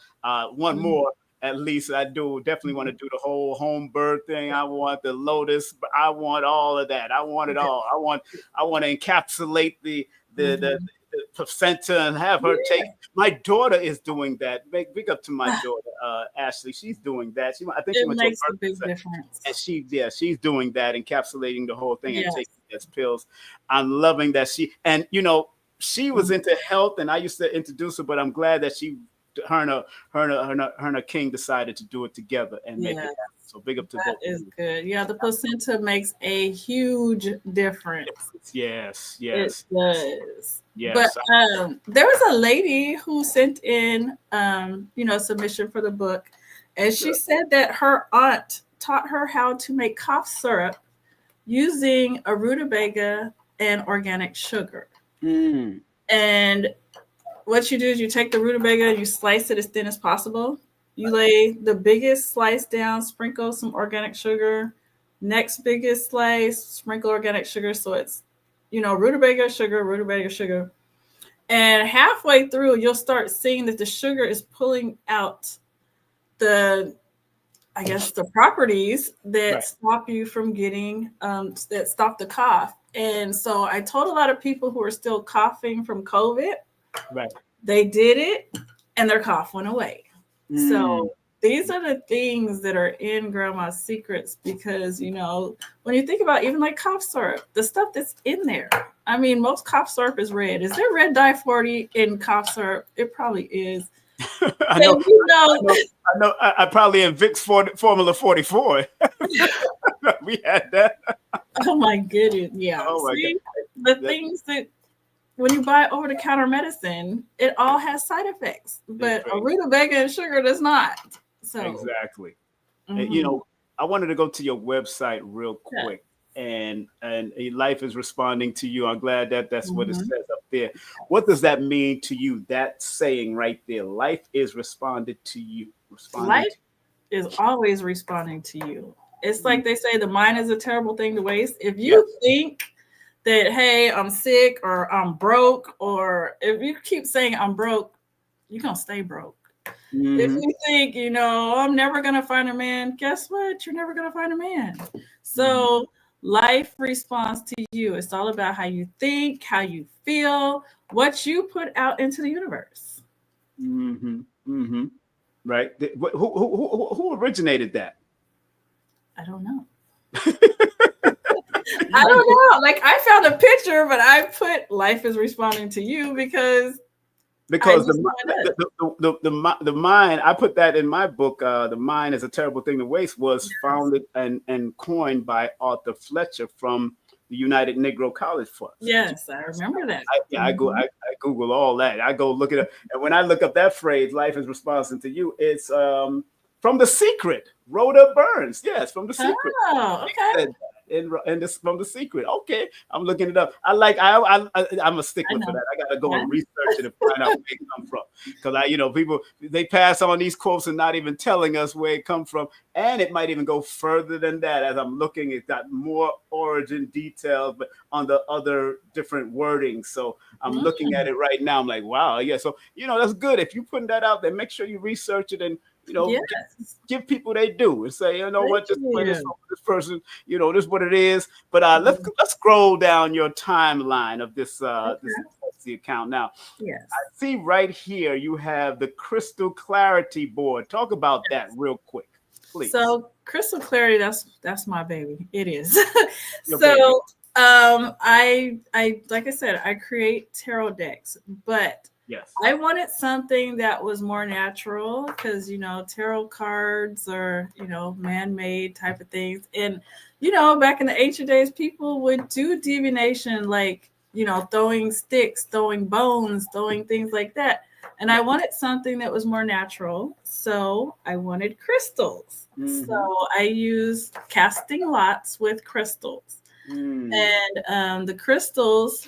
one more, At least I do definitely want to do the whole home birth thing. I want the lotus. I want all of that. I want it all. I want to encapsulate the placenta and have her take. My daughter is doing that. Big up to my daughter, Ashley. She's doing that. I think she It went to a makes a birth big center, difference. and she's doing that, encapsulating the whole thing and Yes. taking those pills. I'm loving that she was into health, and I used to introduce her, but I'm glad that her and her king decided to do it together and make it happen. So big up to That both. is good. Yeah, the placenta makes a huge difference. Yes. It does. Yes. But there was a lady who sent in submission for the book, and she said that her aunt taught her how to make cough syrup using a rutabaga and organic sugar. And what you do is you take the rutabaga, you slice it as thin as possible. You lay the biggest slice down, sprinkle some organic sugar. Next biggest slice, sprinkle organic sugar. So it's, rutabaga, sugar. And halfway through, you'll start seeing that the sugar is pulling out the properties that stop you from getting, that stop the cough. And so I told a lot of people who are still coughing from COVID, they did it and their cough went away. So these are the things that are in Grandma's secrets, because, when you think about even like cough syrup, the stuff that's in there, I mean, most cough syrup is red. Is there red dye 40 in cough syrup? It probably is. I know. I probably in Vicks Formula 44. We had that. Oh my goodness. Yeah. Oh my God. The things that when you buy over-the-counter medicine, it all has side effects, but a rutabaga and sugar does not. So exactly. I wanted to go to your website real quick, and life is responding to you. I'm glad that's what it says up there. What does that mean to you? That saying right there, life is responded to you. Life is always responding to you. It's like they say, the mind is a terrible thing to waste. If you think that, hey, I'm sick or I'm broke, or if you keep saying I'm broke, you're going to stay broke. If you think, I'm never going to find a man, guess what? You're never going to find a man. So life responds to you. It's all about how you think, how you feel, what you put out into the universe. Right. Who originated that? I don't know. I don't know. Like, I found a picture, but I put life is responding to you because the mind, I put that in my book, The Mind is a Terrible Thing to Waste, was founded and coined by Arthur Fletcher from the United Negro College Fund. Yes, I remember that. I Google all that. I go look it up. And when I look up that phrase, life is responding to you, it's from The Secret, Rhoda Burns. Yes, from The Secret. Oh, okay. And this from The Secret. Okay, I'm looking it up. I'm a stickler for that. I gotta go and research it and find out where it come from. Because people, they pass on these quotes and not even telling us where it come from. And it might even go further than that. As I'm looking, it's got more origin details, but on the other different wording. So I'm looking at it right now. I'm like, wow, yeah. So that's good. If you're putting that out there, make sure you research it and give people they do and say, just play this person, this is what it is. But let's scroll down your timeline of this this account. Now, I see right here you have the Crystal Clarity Board. Talk about that real quick, please. So Crystal Clarity, that's my baby. It is. So I like I said, I create tarot decks, but I wanted something that was more natural because, tarot cards are, man-made type of things. And, back in the ancient days, people would do divination, like, throwing sticks, throwing bones, throwing things like that. And I wanted something that was more natural. So I wanted crystals. So I used casting lots with crystals. And the crystals,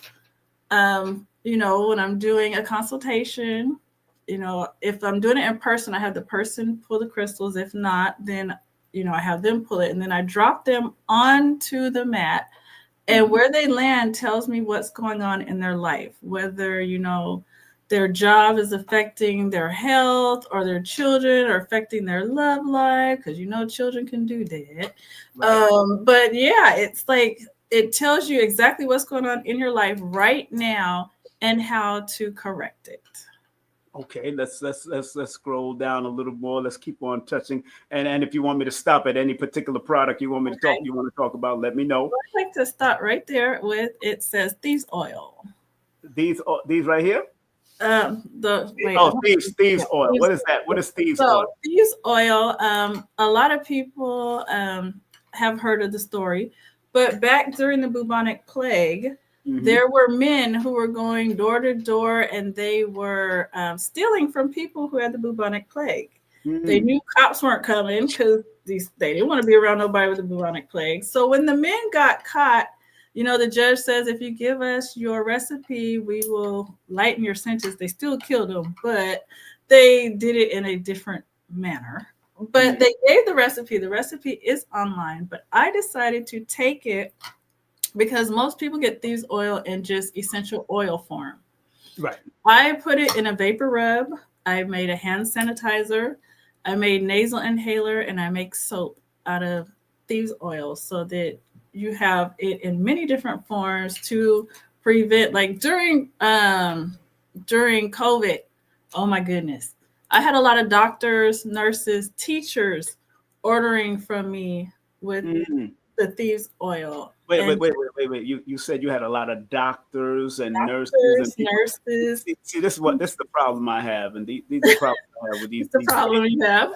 when I'm doing a consultation, if I'm doing it in person, I have the person pull the crystals. If not, then, I have them pull it, and then I drop them onto the mat, and where they land tells me what's going on in their life, whether, their job is affecting their health or their children or affecting their love life, because children can do that. Right. But yeah, it's like it tells you exactly what's going on in your life right now and how to correct it. Okay, let's scroll down a little more. Let's keep on touching. And if you want me to stop at any particular product you want me to talk about, let me know. I'd like to stop right there with it says thieves oil. These right here? Thieves oil. What is that? What is thieves oil? Thieves oil, a lot of people have heard of the story, but back during the bubonic plague, there were men who were going door to door and they were stealing from people who had the bubonic plague. They knew cops weren't coming because they didn't want to be around nobody with the bubonic plague. So when the men got caught, the judge says, if you give us your recipe, we will lighten your sentence. They still killed them, but they did it in a different manner. But they gave the recipe. The recipe is online, but I decided to take it because most people get thieves oil in just essential oil form. Right. I put it in a vapor rub. I made a hand sanitizer. I made nasal inhaler, and I make soap out of thieves oil so that you have it in many different forms to prevent, like during COVID. Oh my goodness. I had a lot of doctors, nurses, teachers ordering from me with the thieves oil. Wait. You said you had a lot of doctors and nurses. See, this is the problem I have, and these are the problems I have with these. The problem you have.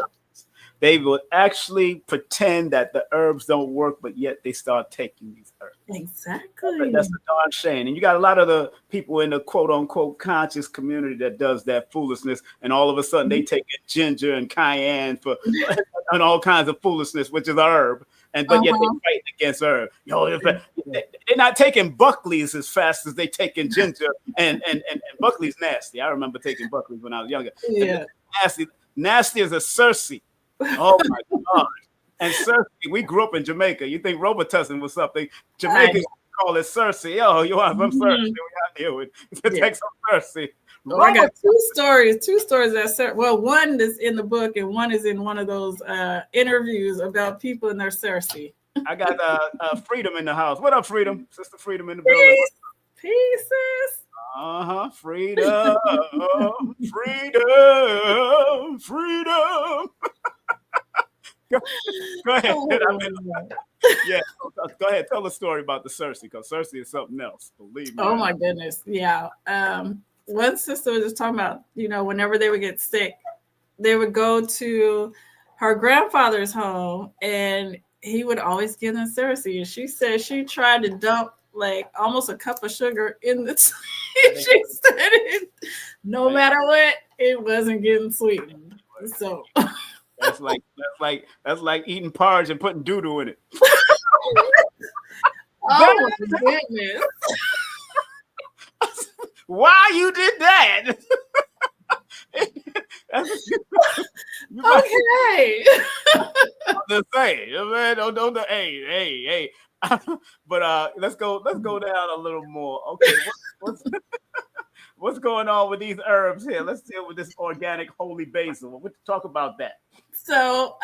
They will actually pretend that the herbs don't work, but yet they start taking these herbs. Exactly. That's a darn shame. And you got a lot of the people in the quote unquote conscious community that does that foolishness, and all of a sudden they take ginger and cayenne and all kinds of foolishness, which is a herb. But yet they're fighting against herb. They're not taking Buckley's as fast as they taking ginger, and Buckley's nasty. I remember taking Buckley's when I was younger. Yeah. Nasty as a Cersei. Oh my God. And Cersei, we grew up in Jamaica. You think Robitussin was something? Jamaicans call it Cersei. Oh, you want some Cersei? We got here with take some Cersei. Oh, I got two stories that one is in the book and one is in one of those interviews about people and their Cersei. I got Freedom in the house. What up, Freedom? Sister Freedom in the building. Pieces. Freedom. Go ahead. Go ahead. Tell the story about the Cersei, because Cersei is something else. Believe me. Oh my goodness. Yeah. One sister was just talking about, whenever they would get sick, they would go to her grandfather's home and he would always give them Cersei. And she said she tried to dump like almost a cup of sugar in the tea. She said no matter what, it wasn't getting sweetened. So that's like eating porridge and putting doo-doo in it. Oh my goodness. Why you did that? Okay. Just say, man, don't. Hey. But let's go down a little more. Okay, what's going on with these herbs here? Let's deal with this organic holy basil. We'll talk about that. So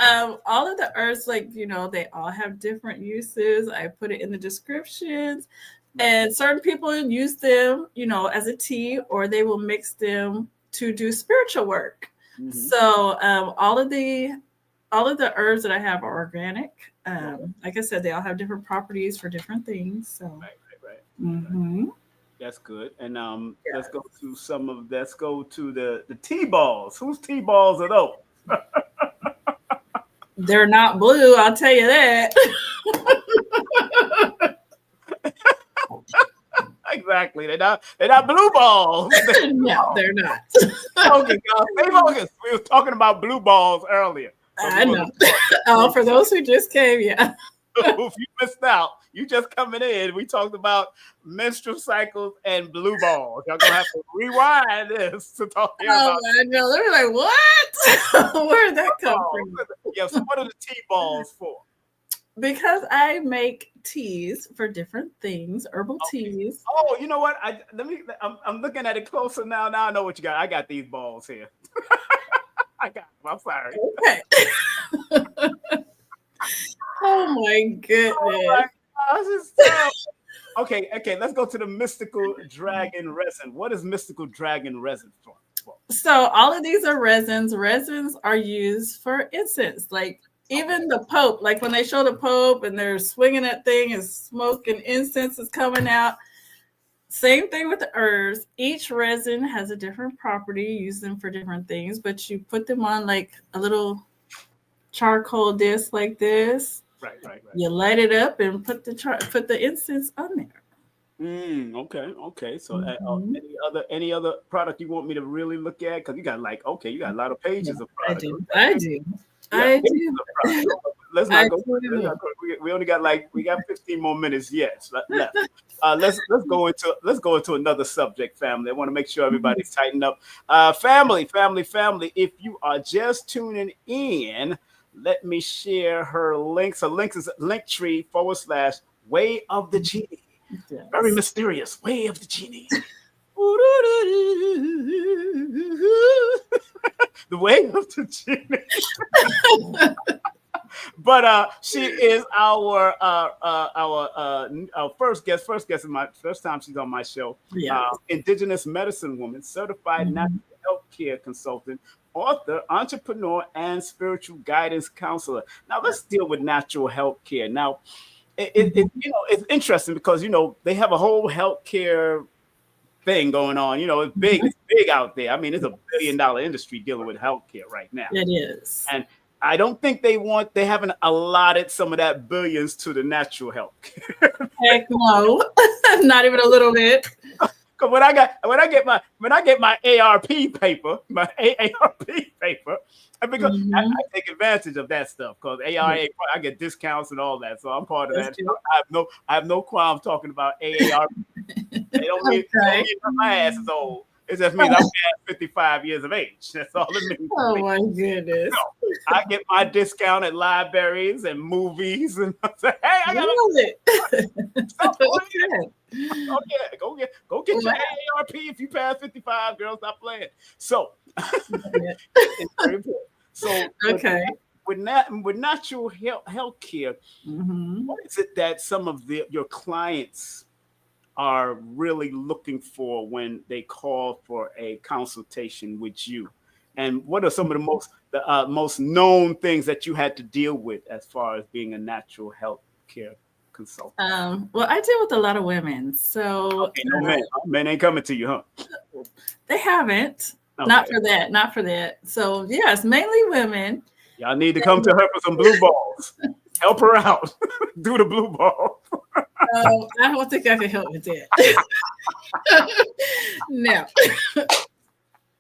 all of the herbs, they all have different uses. I put it in the descriptions. And certain people use them, as a tea, or they will mix them to do spiritual work. Mm-hmm. So all of the herbs that I have are organic. Like I said, they all have different properties for different things. So right. Mm-hmm. That's good. And let's go to the tea balls. Whose tea balls are those? They're not blue, I'll tell you that. Exactly. They're not blue balls. No, they're not. Okay, guys. We were talking about blue balls earlier. I know. For those who just came, yeah. If you missed out, you just coming in. We talked about menstrual cycles and blue balls. Y'all gonna have to rewind this to talk about. Oh, I know. They're like, what? Where did that come from? Yeah. So, what are the tea balls for? because I make teas for different things, herbal teas. Oh, you know what? I'm looking at it closer now. Now I know what you got. I got these balls here. I got them. I'm sorry. Okay. Oh my goodness. Oh my gosh, okay. Let's go to the mystical dragon resin. What is mystical dragon resin for? So all of these are resins. Resins are used for incense. Like even the Pope, like when they show the Pope and they're swinging that thing and smoke and incense is coming out. Same thing with the herbs. Each resin has a different property. You use them for different things, but you put them on like a little charcoal disc like this. Right. You light it up and put the incense on there. Okay. So any other product you want me to really look at? Because you got a lot of pages of products. I do. Let's not go. We only got 15 more minutes left. Let's go into another subject, family. I want to make sure everybody's tightened up. Family. If you are just tuning in, let me share her links. Her link is Linktree/Way of the Genie. Yes. Very mysterious. Way of the Genie. The Way of the Genie. But she is our first guest. First time she's on my show. Yeah. Indigenous Medicine Woman, certified natural healthcare consultant, author, entrepreneur, and spiritual guidance counselor. Now let's deal with natural healthcare. Now, it's interesting because they have a whole healthcare thing going on. It's big out there. I mean, it's $1 billion industry dealing with healthcare right now. It is. And I don't think they haven't allotted some of that billions to the natural health. Heck no, not even a little bit. Because when I get my ARP paper, because I take advantage of that stuff because ARA, I get discounts and all that, so I'm part of that. I have no qualms talking about AARP. They don't mean my ass is old. It just means I'm past 55 years of age. That's all it means. Oh my goodness! So I get my discount at libraries and movies, and I say, "Hey, I got it." Go get your AARP if you pass 55, girl. Stop playing. So, it's very important. So, with natural healthcare, what is it that some of your clients are really looking for when they call for a consultation with you? And what are some of the most known things that you had to deal with as far as being a natural health care consultant? Well, I deal with a lot of women. So no men ain't coming to you, huh? They haven't. Okay. Not for that. So yes, mainly women. Y'all need to come to her for some blue balls. Help her out. Do the blue ball. I don't think I can help with that. Now,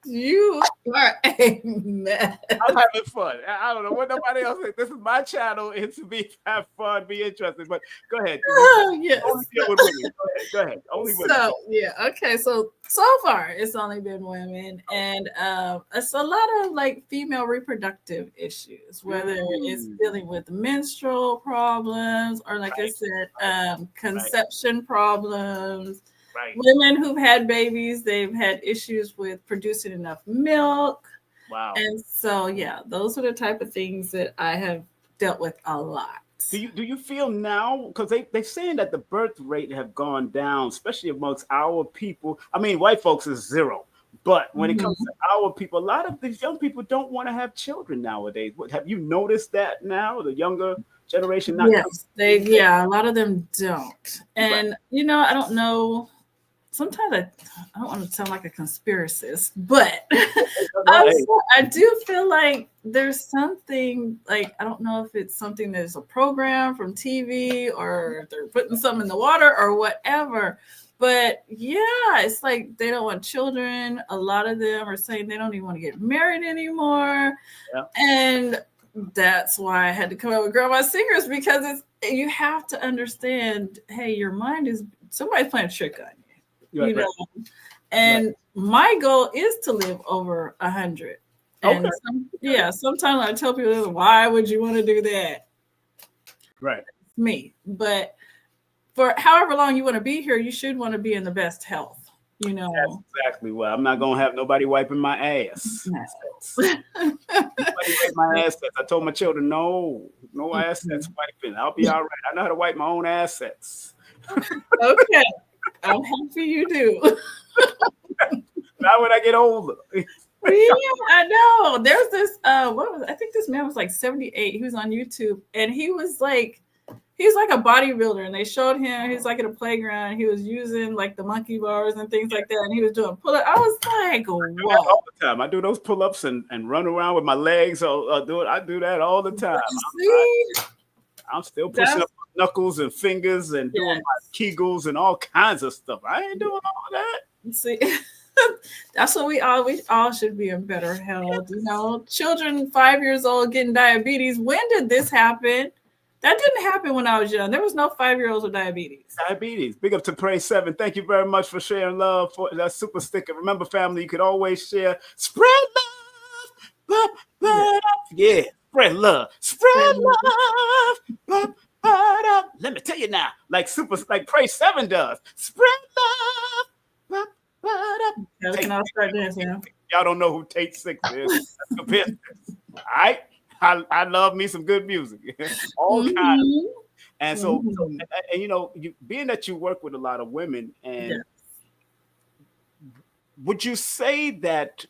you are a mess. I'm having fun. I don't know what nobody else thinks. This is my channel. It's to have fun, be interested. But go ahead. Yes. Only deal with women. Go ahead. Only women. So yeah, okay. So far it's only been women, and it's a lot of like female reproductive issues, whether it's dealing with menstrual problems or, like I said, conception problems. Right. Women who've had babies, they've had issues with producing enough milk. Wow. And so, yeah, those are the type of things that I have dealt with a lot. Do you feel now, because they're saying that the birth rate have gone down, especially amongst our people. I mean, white folks is zero. But when it comes to our people, a lot of these young people don't want to have children nowadays. Have you noticed that now? The younger generation? Yes, a lot of them don't. And, I don't know. Sometimes I don't want to sound like a conspiracist, but I do feel like there's something, like, I don't know if it's something that's a program from TV or they're putting something in the water or whatever. But yeah, it's like they don't want children. A lot of them are saying they don't even want to get married anymore. Yeah. And that's why I had to come up with Grandma Singers, because you have to understand, hey, your mind is, somebody's playing a trick on you. And my goal is to live over 100. And sometimes I tell people, why would you want to do that? Right. Me. But for however long you want to be here, you should want to be in the best health. You know, that's exactly why I'm not gonna have nobody wiping my ass. No. Nobody wipe my assets. I told my children, no assets wiping. I'll be all right. I know how to wipe my own assets. Okay, I'm happy you do. Not when I get older. Yeah, I know. There's this I think this man was like 78. He was on YouTube and he's like a bodybuilder, and they showed him he's like at a playground. He was using like the monkey bars and things like that, and he was doing pull-ups. I was like, whoa. All the time. I do those pull-ups and run around with my legs. I do that all the time. I'm still pushing up knuckles and fingers and doing my Kegels and all kinds of stuff. I ain't doing all that. See, that's what we all should be in better health. You know, children 5 years old getting diabetes. When did this happen? That didn't happen when I was young. There was no 5-year-olds with diabetes. Diabetes. Big up to Praise 7. Thank you very much for sharing love for that super sticker. Remember, family, you could always share. Spread love. Yeah. Spread love. Spread love. Let me tell you now, like Praise 7 does. Spread love. Yeah, we can all start dancing. Y'all don't know who Tate 6 is. That's the business. All right. I love me some good music, all kinds. And so, and you know, being that you work with a lot of women, and would you say that,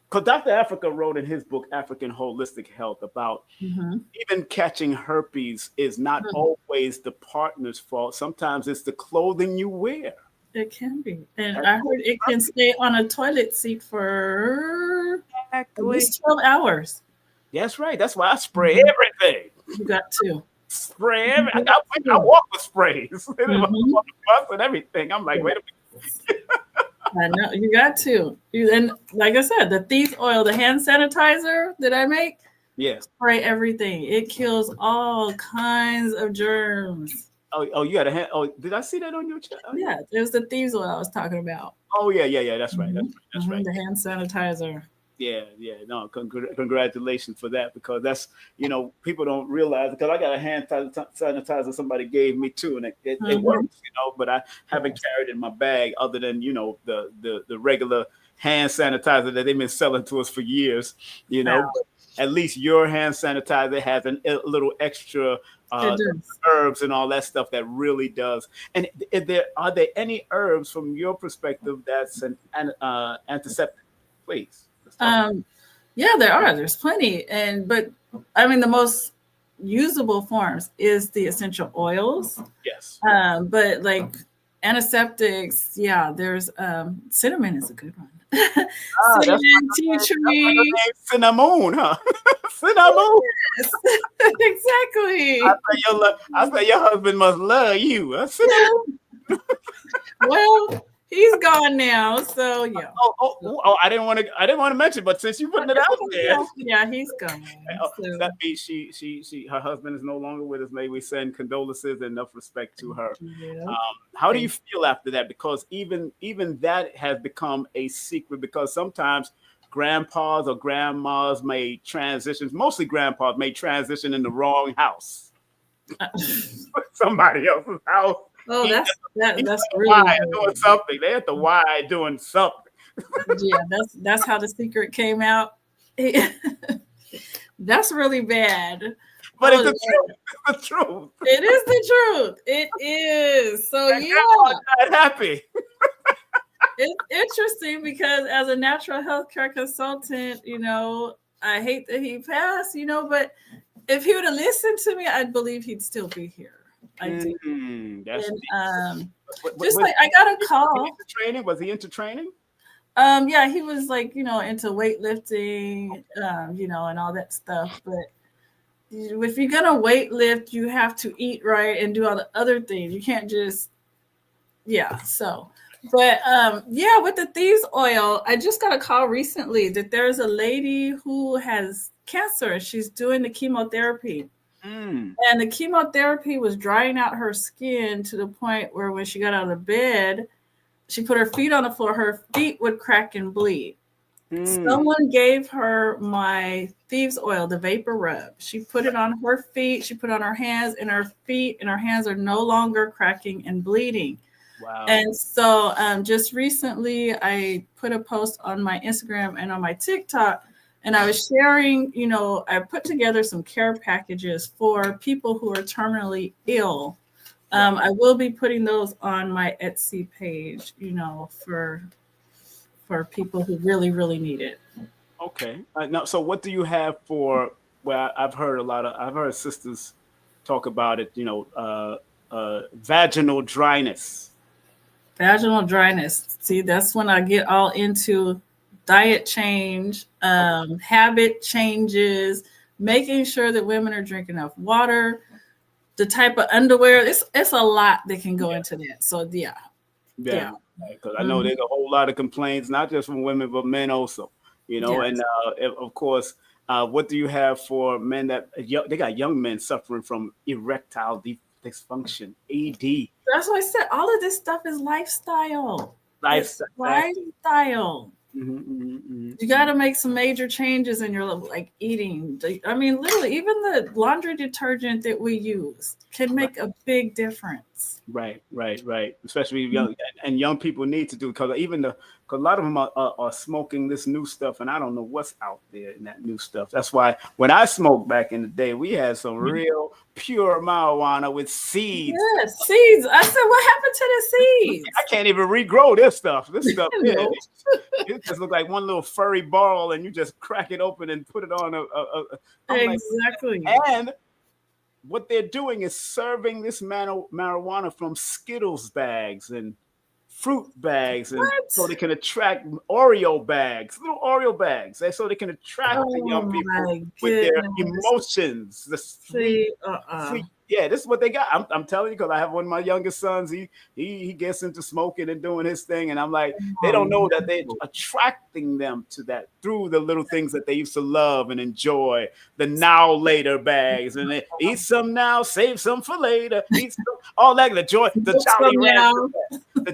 because Dr. Africa wrote in his book, African Holistic Health, about even catching herpes is not always the partner's fault. Sometimes it's the clothing you wear. It can be. And I heard it can stay on a toilet seat for at least 12 hours. That's right. That's why I spray everything. You got to. Spray everything. I walk with sprays. And everything. I'm like, wait a minute. I know. You got to. And like I said, the thief oil, the hand sanitizer that I make, spray everything. It kills all kinds of germs. Oh, you got a hand. Oh, did I see that on your channel? Yeah, it was the thieves oil I was talking about. Oh, yeah. That's right. That's right. The hand sanitizer. Yeah. No, congratulations for that, because that's, you know, people don't realize, because I got a hand sanitizer somebody gave me too, and it works, you know, but I haven't carried it in my bag other than, you know, the regular hand sanitizer that they've been selling to us for years, you know. Wow. At least your hand sanitizer has a little extra herbs and all that stuff that really does. And are there any herbs from your perspective that's an antiseptic, please? Yeah, there are. There's plenty. But I mean, the most usable forms is the essential oils. Yes. But like antiseptics, there's cinnamon is a good one. Cinnamon, tea tree. Synahmoon, huh? Synahmoon. Yes. Exactly. I say your husband must love you. Huh? Well, he's gone now, so yeah. Oh! I didn't want to mention, but since you putting it out there, yeah, he's gone. So. That means she her husband is no longer with us. May we send condolences and enough respect to her. Yeah. How do you feel after that? Because even that has become a secret. Because sometimes grandpas or grandmas may transition. Mostly grandpas may transition in the wrong house, somebody else's house. Oh, that's really why doing something. They at the why doing something. Yeah, that's how the secret came out. That's really bad. But it's the truth. It's the truth. It is the truth. It is. So and not happy. It's interesting because as a natural healthcare consultant, you know, I hate that he passed, you know, but if he would have listened to me, I believe he'd still be here. I do. That's like I got a call. Was he into training? Yeah, he was like, you know, into weightlifting, you know, and all that stuff. But if you're gonna weightlift, you have to eat right and do all the other things. You can't just, so. But with the thieves oil, I just got a call recently that there's a lady who has cancer. She's doing the chemotherapy. And the chemotherapy was drying out her skin to the point where when she got out of bed, she put her feet on the floor, her feet would crack and bleed. Someone gave her my thieves oil, the vapor rub. She put it on her feet, she put it on her hands, and her feet and her hands are no longer cracking and bleeding. Wow. And so just recently, I put a post on my Instagram and on my TikTok, and I was sharing, I put together some care packages for people who are terminally ill. I will be putting those on my Etsy page, for people who really, really need it. Okay. Now, so what do you have for? Well, I've heard sisters talk about it. Vaginal dryness. Vaginal dryness. See, that's when I get all into diet change, habit changes, making sure that women are drinking enough water, the type of underwear. It's a lot that can go into that. So yeah. Because I know there's a whole lot of complaints, not just from women but men also. And of course, what do you have for men that they got young men suffering from erectile dysfunction, ED? That's why I said all of this stuff is lifestyle. Lifestyle. You got to make some major changes in your eating. I mean, literally, even the laundry detergent that we use can make a big difference. Right. Especially young people need to do, because because a lot of them are smoking this new stuff, and I don't know what's out there in that new stuff. That's why when I smoked back in the day, we had some real pure marijuana with seeds. Yes, seeds. I said, what happened to the seeds? I can't even regrow this stuff. This stuff, it just looked like one little furry ball, and you just crack it open and put it on exactly. And what they're doing is serving this marijuana from Skittles bags and fruit bags, and so they can attract little Oreo bags, so they can attract the young people with their emotions. The sweet. Yeah, this is what they got. I'm telling you, because I have one of my youngest sons. He gets into smoking and doing his thing, and I'm like, they don't know that they're attracting them to that through the little things that they used to love and enjoy. The now later bags, and they eat some now, save some for later. Eat some, all that, the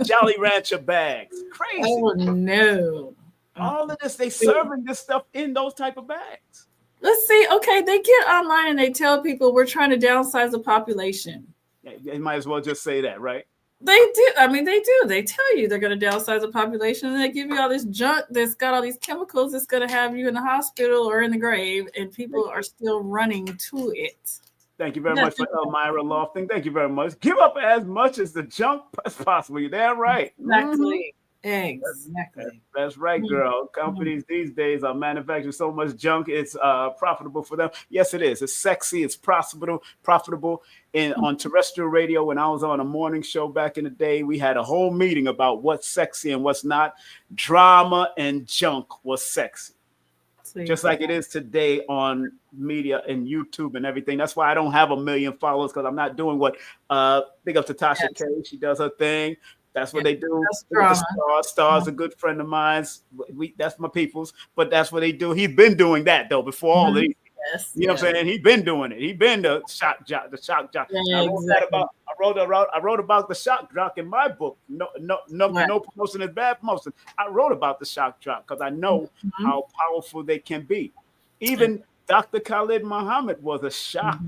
Jolly Rancher bags. Crazy. Oh no! All of this, they serving this stuff in those type of bags. Let's see. Okay, they get online and they tell people we're trying to downsize the population. Yeah, they might as well just say that, right? They do. I mean, they do. They tell you they're going to downsize the population, and they give you all this junk that's got all these chemicals that's going to have you in the hospital or in the grave, and people are still running to it. Thank you very much for Elmira Lofting. Thank you very much. Give up as much as the junk as possible. You're damn right. Exactly. Exactly. That's right, girl. Companies these days are manufacturing so much junk, it's profitable for them. Yes, it is. It's sexy. It's profitable. On terrestrial radio, when I was on a morning show back in the day, we had a whole meeting about what's sexy and what's not. Drama and junk was sexy. Just like it is today on media and YouTube and everything. That's why I don't have 1 million followers, because I'm not doing what big up to Tasha K. She does her thing. That's what they do. Star's a good friend of mine. That's my people's, but that's what they do. He's been doing that though before all these. You know what I'm saying? He's been doing it. He's been the shock jock. Yeah, I wrote about the shock jock in my book. No promotion is bad promotion. I wrote about the shock jock because I know how powerful they can be. Even Dr. Khalid Muhammad was a shock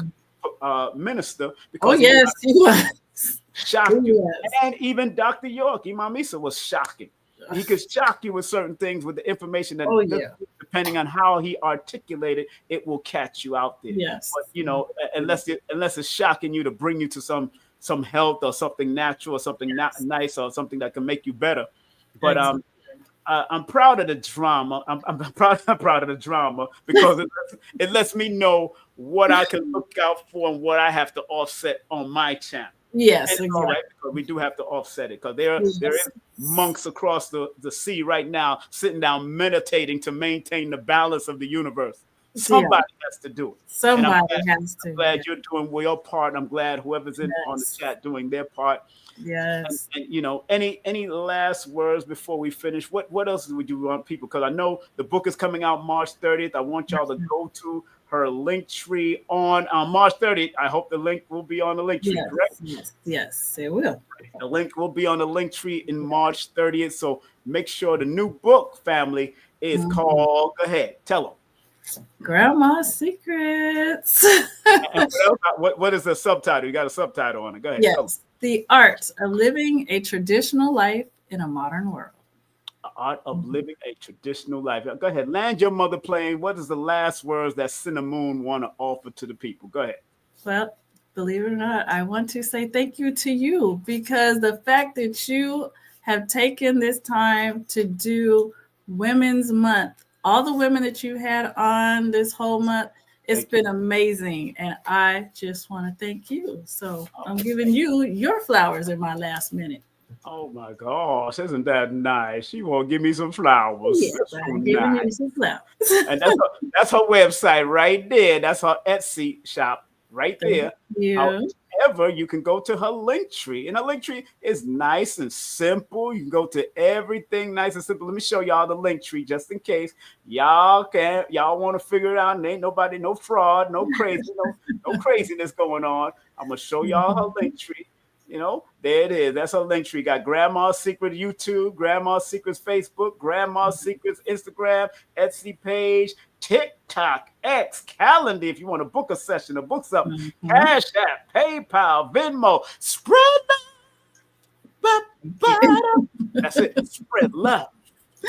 minister. Because he was. Shocking. And even Dr. York, Imam Isa, was shocking. He could shock you with certain things with the information that depending on how he articulated, it will catch you out there. Yes. But unless it's shocking you to bring you to some health or something natural or something nice or something that can make you better. But I'm proud of the drama. I'm proud of the drama because it lets me know what I can look out for and what I have to offset on my channel. Yes, exactly. All right, because we do have to offset it because there is monks across the sea right now sitting down meditating to maintain the balance of the universe. Somebody has to do it. Somebody has to. I'm glad you're doing your part. I'm glad whoever's on the chat doing their part. Yes. And any last words before we finish? What else would you want people? Because I know the book is coming out March 30th. I want y'all to go to her link tree on March 30th. I hope the link will be on the link tree, correct? Yes, it will. The link will be on the link tree in March 30th. So make sure the new book, family, is called, go ahead, tell them. Grandma's Secrets. And what is the subtitle? You got a subtitle on it. Go ahead. Yes. The Art of Living a Traditional Life in a Modern World. The Art of Living a Traditional Life. Go ahead. Land your mother plane. What is the last words that Synahmoon want to offer to the people? Go ahead. Well, believe it or not, I want to say thank you to you, because the fact that you have taken this time to do Women's Month, all the women that you had on this whole month, it's been amazing. And I just want to thank you. So I'm giving you your flowers in my last minute. Oh my gosh, isn't that nice? She won't give me some flowers. Yes, I'm giving you some flowers. And that's her website right there. That's her Etsy shop right there. However, you can go to her link tree, and her link tree is nice and simple. You can go to everything nice and simple. Let me show y'all the link tree just in case y'all want to figure it out. And ain't nobody, no fraud, no crazy, no craziness going on. I'm gonna show y'all her link tree. You know, there it is. That's her link tree. Got Grandma's Secret YouTube, Grandma's Secrets Facebook, Grandma's Secrets Instagram, Etsy page, TikTok, X, Calendar if you want to book a session or book something, Cash App, PayPal, Venmo, spread love. That's it. Spread love.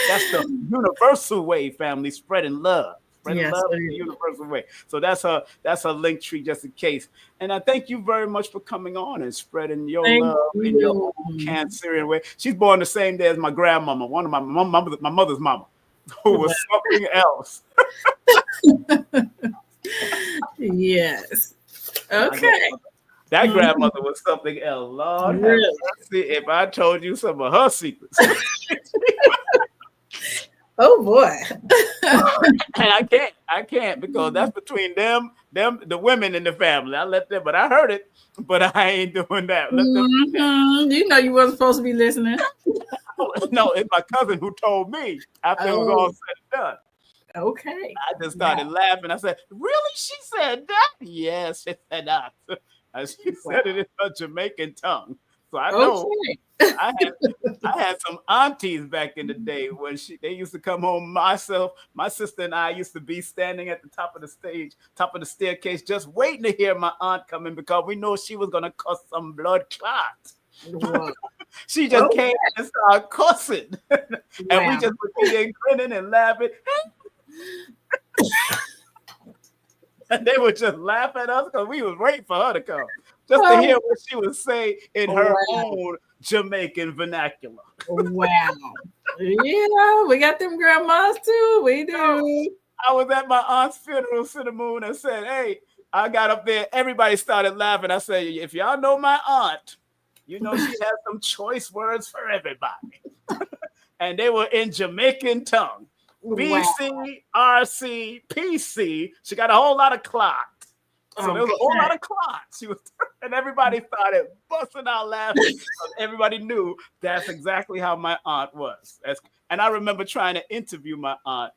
That's the universal way, family. Spreading love. Spreading love in the universal way. So that's her link tree just in case. And I thank you very much for coming on and spreading your love in your own Cancerian way. She's born the same day as my grandmama, one of my mother's mama, who was something else. Yes. Okay. That grandmother was something else. Lord, really? If I told you some of her secrets. Oh boy. And I can't because that's between them, the women in the family. I let them, but I heard it, but I ain't doing that. You know you wasn't supposed to be listening. No, it's my cousin who told me after it was all said and done. Okay. I just started laughing. I said, "Really? She said that?" Yes, she said that. She said it in her Jamaican tongue. So I know I had some aunties back in the day when they used to come home. My sister and I used to be standing at the top of the staircase, just waiting to hear my aunt come in because we know she was gonna cause some blood clots. Wow. She just came and started cussing. And we just were there grinning and laughing. And they would just laugh at us because we was waiting for her to come. Just to hear what she would say in her own Jamaican vernacular. Wow. Yeah, we got them grandmas too. We do. I was at my aunt's funeral, Synahmoon, and said, "Hey," I got up there. Everybody started laughing. I said, "If y'all know my aunt, you know she has some choice words for everybody." And they were in Jamaican tongue. BC, RC, PC. She got a whole lot of clot. So there was a whole lot of clots. And everybody started busting out laughing. Everybody knew that's exactly how my aunt was. And I remember trying to interview my aunt.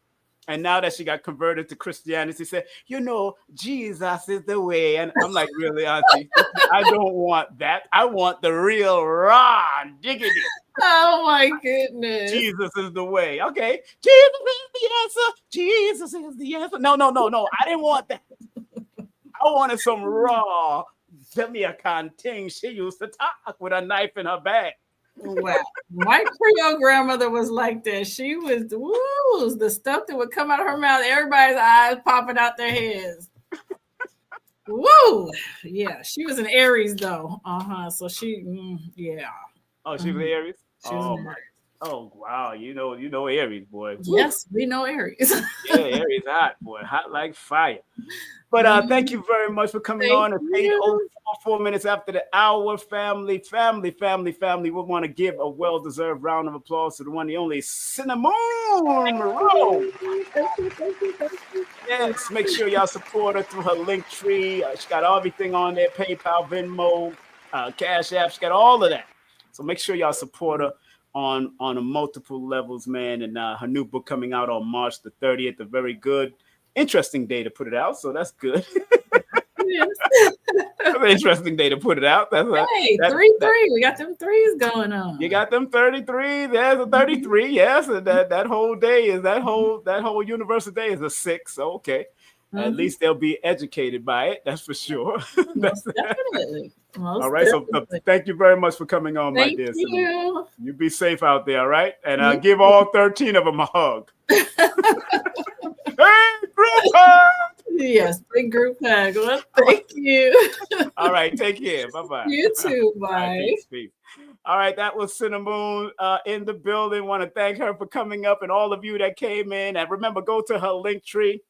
And now that she got converted to Christianity, she said, "You know, Jesus is the way." And I'm like, "Really, auntie? I don't want that. I want the real raw diggity." Oh my goodness. Jesus is the way. Okay. Jesus is the answer. Jesus is the answer. No. I didn't want that. I wanted some raw Jamaican thing. She used to talk with a knife in her bag. Wow. My Creole grandmother was like that. She was, the stuff that would come out of her mouth, everybody's eyes popping out their heads. Woo! Yeah, she was an Aries though. So she, Oh, she was Aries? She was an Aries. Oh wow, you know Aries, boy. Yes, we know Aries. Yeah, Aries hot, boy, hot like fire. But thank you very much for coming on. It's 4 minutes after the hour. Family. We want to give a well-deserved round of applause to the one, the only Synahmoon Meroe. Yes, make sure y'all support her through her link tree. She got everything on there: PayPal, Venmo, Cash App. She got all of that. So make sure y'all support her on a multiple levels, man. And her new book coming out on March the 30th. A very good, interesting day to put it out. So that's good. Yes. That's an interesting day to put it out. That's Hey, 3-3. We got them threes going on. You got them 33. There's a 33. Yes, and that whole day is that whole universal day is a 6. So, okay. At least they'll be educated by it. That's for sure. Most definitely. All right. So thank you very much for coming on, my dear. Thank you. You be safe out there, all right? And give all 13 of them a hug. Hey, group hug! Yes, big group hug. Well, thank you. All right. Take care. Bye-bye. You too. Bye. All right, peace. All right, that was Synahmoon in the building. Want to thank her for coming up and all of you that came in. And remember, go to her link tree.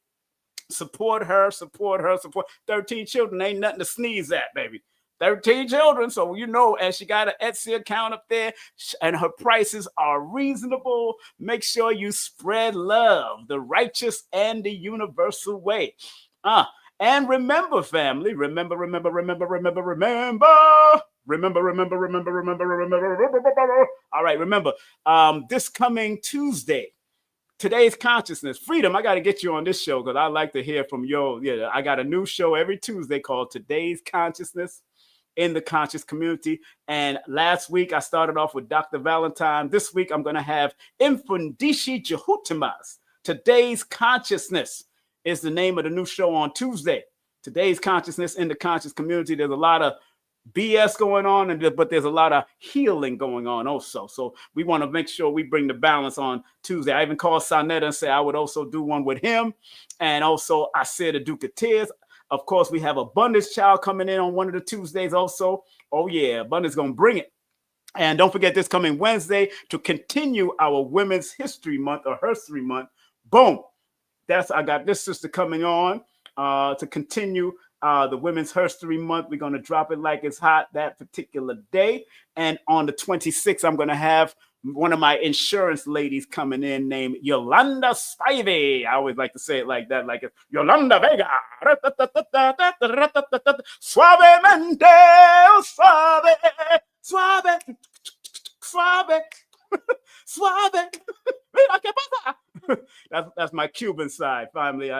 Support her, support her, support. 13 children ain't nothing to sneeze at, baby. 13 children. So, and she got an Etsy account up there and her prices are reasonable. Make sure you spread love, the righteous and the universal way. And remember, family, remember. All right, remember, this coming Tuesday, Today's Consciousness. Freedom, I got to get you on this show because I like to hear from you. Yeah, I got a new show every Tuesday called Today's Consciousness in the Conscious Community. And last week, I started off with Dr. Valentine. This week, I'm going to have Infundishi Jehutimas. Today's Consciousness is the name of the new show on Tuesday. Today's Consciousness in the Conscious Community. There's a lot of BS going on, but there's a lot of healing going on also. So we want to make sure we bring the balance on Tuesday. I even called Sonetta and said I would also do one with him. And also I said a Duke of Tears. Of course, we have Abundance Child coming in on one of the Tuesdays also. Oh yeah, Abundance going to bring it. And don't forget this coming Wednesday to continue our Women's History Month or Herstory Month. Boom. I got this sister coming on to continue the Women's Herstory Month. We're going to drop it like it's hot that particular day. And on the 26th, I'm going to have one of my insurance ladies coming in named Yolanda Spivey. I always like to say it like that, like it's Yolanda Vega. Suavemente, suave, suave, suave, suave. Mira qué pasa. That's my Cuban side, family.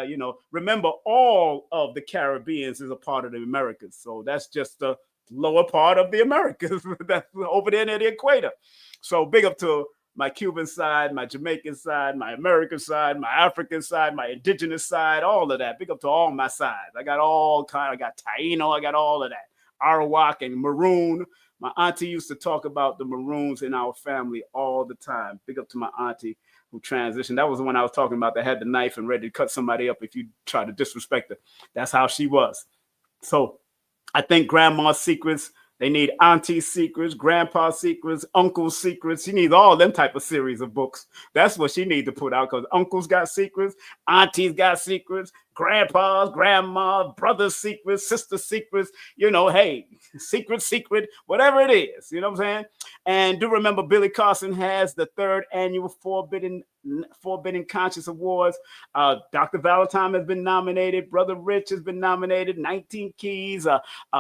Remember, all of the Caribbeans is a part of the Americas. So that's just the lower part of the Americas. That's over there near the equator. So big up to my Cuban side, my Jamaican side, my American side, my African side, my indigenous side, all of that. Big up to all my sides. I got all kind. I got Taino. I got all of that. Arawak and Maroon. My auntie used to talk about the Maroons in our family all the time. Big up to my auntie who transitioned. That was the one I was talking about that had the knife and ready to cut somebody up if you try to disrespect her. That's how she was. So I think grandma's secrets, they need auntie's secrets, grandpa's secrets, uncle's secrets. She needs all them type of series of books. That's what she needs to put out because uncle's got secrets, auntie's got secrets, grandpa's, grandma, brother's secrets, sister's secrets, hey, secret, whatever it is, you know what I'm saying? And do remember Billy Carson has the 3rd annual Forbidden Conscious Awards. Dr. Valentine has been nominated. Brother Rich has been nominated. 19 Keys.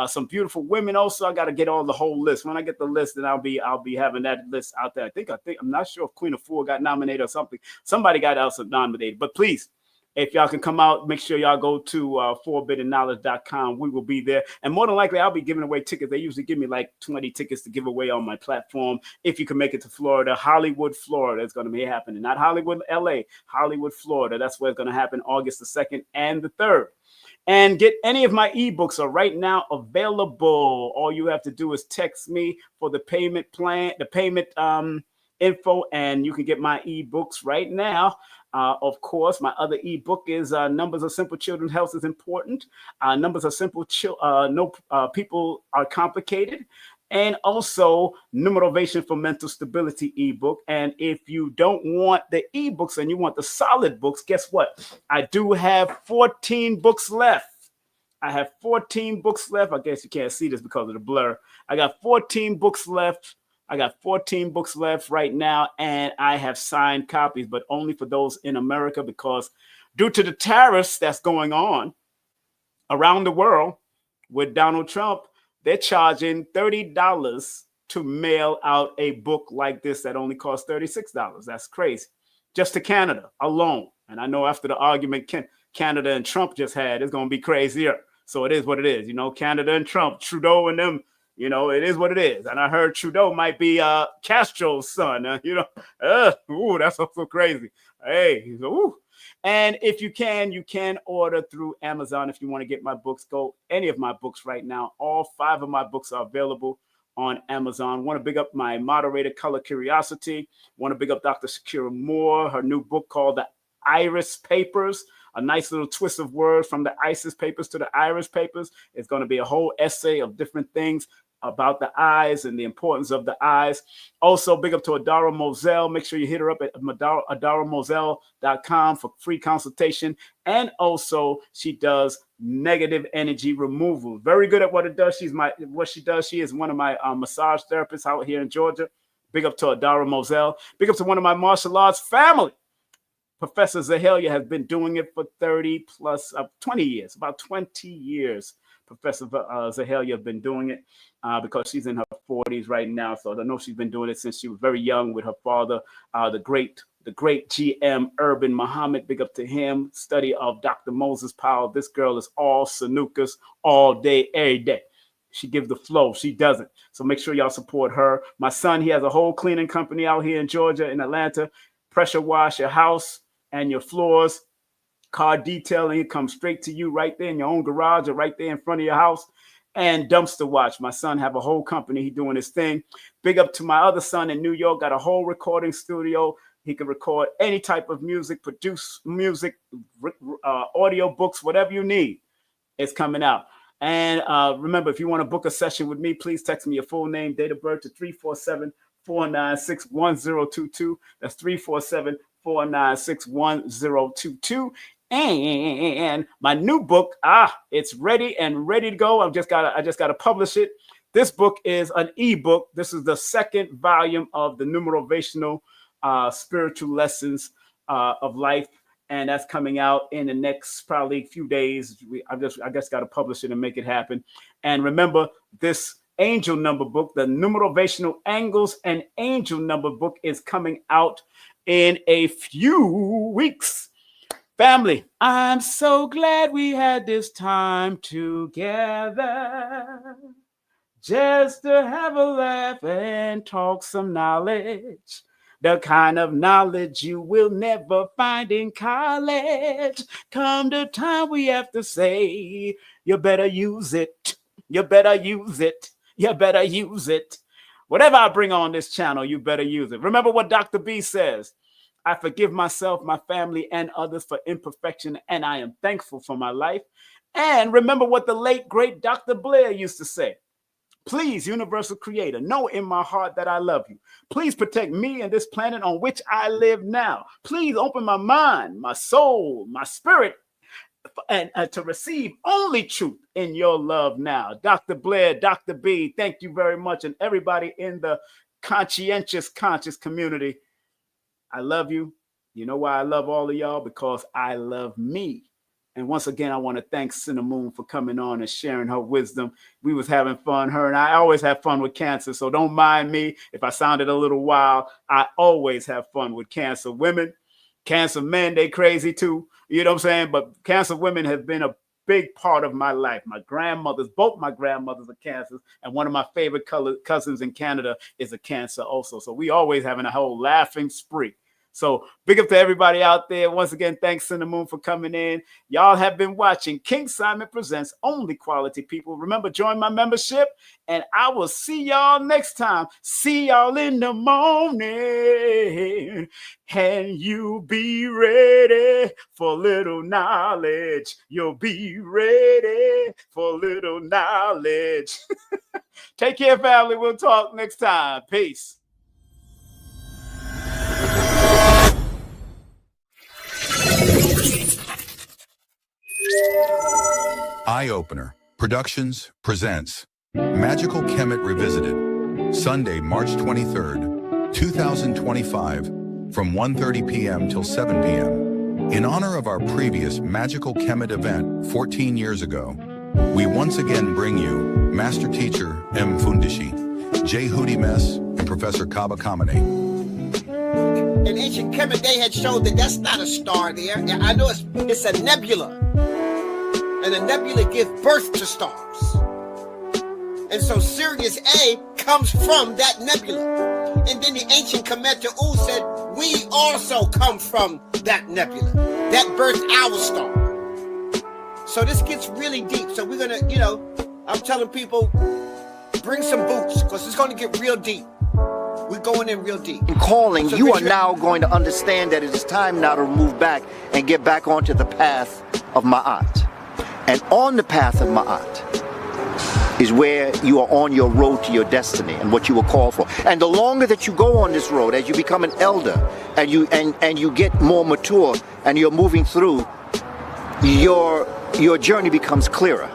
Some beautiful women also. I got to get all the whole list. When I get the list, then I'll be having that list out there. I think I'm not sure if Queen of Four got nominated or something. Somebody got else nominated. But please, if y'all can come out, make sure y'all go to forbiddenknowledge.com. We will be there. And more than likely, I'll be giving away tickets. They usually give me like 20 tickets to give away on my platform. If you can make it to Florida, Hollywood, Florida, it's going to be happening. Not Hollywood, LA, Hollywood, Florida. That's where it's going to happen August the 2nd and the 3rd. And get any of my ebooks are right now available. All you have to do is text me for the payment plan, the payment info, and you can get my ebooks right now. Of course, my other ebook is Numbers of Simple Children's Health is Important. Numbers of Simple People Are Complicated. And also Numerovation for Mental Stability ebook. And if you don't want the ebooks and you want the solid books, guess what? I do have 14 books left. I have 14 books left. I guess you can't see this because of the blur. I got 14 books left. I got 14 books left right now, and I have signed copies, but only for those in America because due to the tariffs that's going on around the world with Donald Trump, they're charging $30 to mail out a book like this that only costs $36. That's crazy. Just to Canada alone. And I know after the argument Canada and Trump just had, it's going to be crazier. So it is what it is. You know, Canada and Trump, Trudeau and them, you know, it is what it is. And I heard Trudeau might be Castro's son. That's so crazy. Hey, ooh. And if you can order through Amazon. If you want to get my books, go any of my books right now. All 5 of my books are available on Amazon. Want to big up my moderator, Color Curiosity. Want to big up Dr. Shakira Moore, her new book called The Iris Papers. A nice little twist of words from the ISIS papers to the Iris papers. It's going to be a whole essay of different things about the eyes and the importance of the eyes. Also, big up to Adara Moselle. Make sure you hit her up at adaramoselle.com for free consultation. And also, she does negative energy removal. Very good at what it does. She is one of my massage therapists out here in Georgia. Big up to Adara Moselle. Big up to one of my martial arts family. Professor Zahalia has been doing it for 20 years, about 20 years. Professor Zahalia has been doing it because she's in her 40s right now. So I know she's been doing it since she was very young with her father, the great GM Urban Muhammad. Big up to him. Study of Dr. Moses Powell. This girl is all Sanukas all day, every day. She gives the flow. She doesn't. So make sure y'all support her. My son, he has a whole cleaning company out here in Georgia, in Atlanta. Pressure wash your house and your floors. Car detailing, it comes straight to you right there in your own garage or right there in front of your house. And dumpster watch. My son have a whole company. He doing his thing. Big up to my other son in New York. Got a whole recording studio. He can record any type of music, produce music, audio books, whatever you need. It's coming out. And remember, if you want to book a session with me, please text me your full name, date of birth to 347-496-1022. That's 347-496-1022. And my new book, it's ready to go. I just gotta publish it. This book is an ebook. This is the 2nd volume of the Numerovational Spiritual Lessons of Life, and that's coming out in the next probably few days. I just got to publish it and make it happen. And remember, this angel number book, the Numerovational Angles and Angel Number book, is coming out in a few weeks. Family, I'm so glad we had this time together, just to have a laugh and talk some knowledge. The kind of knowledge you will never find in college. Come the time we have to say, you better use it. You better use it. You better use it. Whatever I bring on this channel, you better use it. Remember what Dr. B says. I forgive myself, my family, and others for imperfection, and I am thankful for my life. And remember what the late, great Dr. Blair used to say. Please, universal creator, know in my heart that I love you. Please protect me and this planet on which I live now. Please open my mind, my soul, my spirit, and to receive only truth in your love now. Dr. Blair, Dr. B, thank you very much. And everybody in the conscious community, I love you. You know why I love all of y'all? Because I love me. And once again, I want to thank Synahmoon for coming on and sharing her wisdom. We was having fun. Her and I always have fun with cancer, so don't mind me if I sounded a little wild. I always have fun with cancer women. Cancer men, they crazy too. You know what I'm saying? But cancer women have been a big part of my life. My grandmothers, both my grandmothers are cancers, and one of my favorite cousins in Canada is a cancer also. So we always having a whole laughing spree. So big up to everybody out there. Once again, thanks Synahmoon for coming in. Y'all have been watching King Simon Presents Only Quality People. Remember, join my membership, and I will see y'all next time. See y'all in the morning, and you be ready for little knowledge. You'll be ready for little knowledge. Take care, family. We'll talk next time. Peace. Eye Opener Productions presents Magical Kemet Revisited, Sunday, March 23rd, 2025, from 1:30 p.m. till 7 p.m. In honor of our previous Magical Kemet event 14 years ago, we once again bring you Master Teacher M. Fundishi, J. Hootie Mess, and Professor Kaba Kamene. In ancient Kemet, they had showed that that's not a star there. I know it's a nebula. And the nebula gives birth to stars. And so Sirius A comes from that nebula. And then the ancient Kemet U said, we also come from that nebula. That birthed our star. So this gets really deep. So we're going to, I'm telling people, bring some boots, because it's going to get real deep. We're going in real deep. In calling, so you are now going to understand that it is time now to move back and get back onto the path of Ma'at. And on the path of Ma'at is where you are on your road to your destiny and what you were called for. And the longer that you go on this road, as you become an elder and you get more mature and you're moving through, your journey becomes clearer.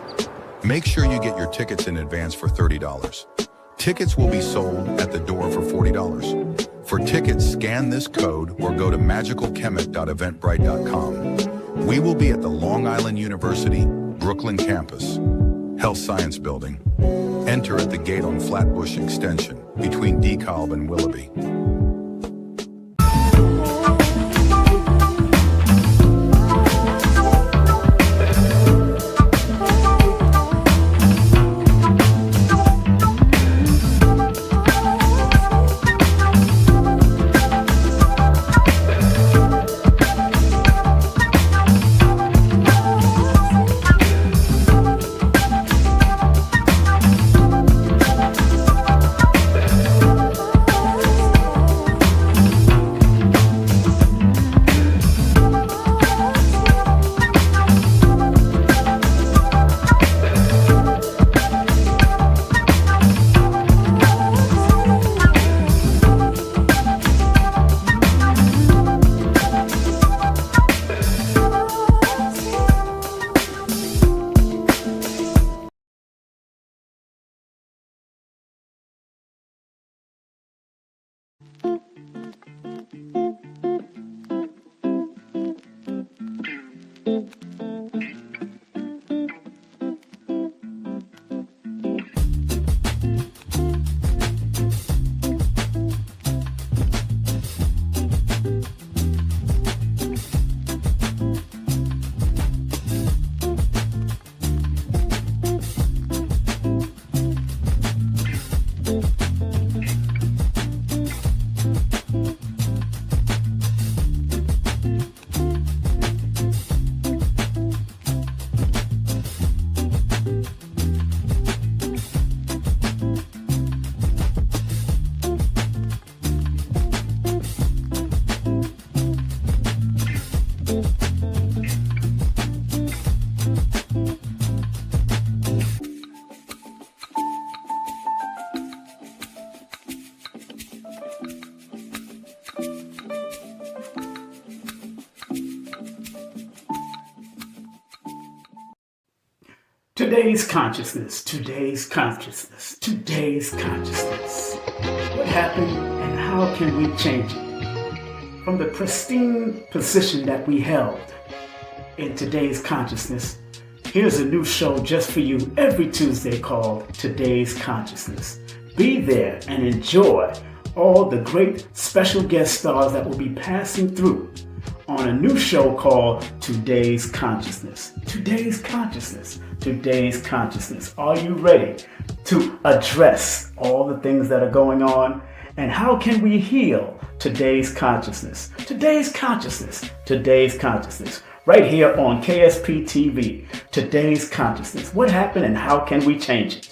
Make sure you get your tickets in advance for $30. Tickets will be sold at the door for $40. For tickets, scan this code or go to magicalchemet.eventbrite.com. We will be at the Long Island University, Brooklyn campus, Health Science Building. Enter at the gate on Flatbush Extension between DeKalb and Willoughby. Today's consciousness, today's consciousness, today's consciousness. What happened and how can we change it? From the pristine position that we held in today's consciousness, here's a new show just for you every Tuesday called Today's Consciousness. Be there and enjoy all the great special guest stars that will be passing through on a new show called Today's Consciousness. Today's Consciousness. Today's Consciousness. Are you ready to address all the things that are going on? And how can we heal today's consciousness? Today's consciousness. Today's consciousness. Right here on KSPTV. Today's Consciousness. What happened and how can we change it?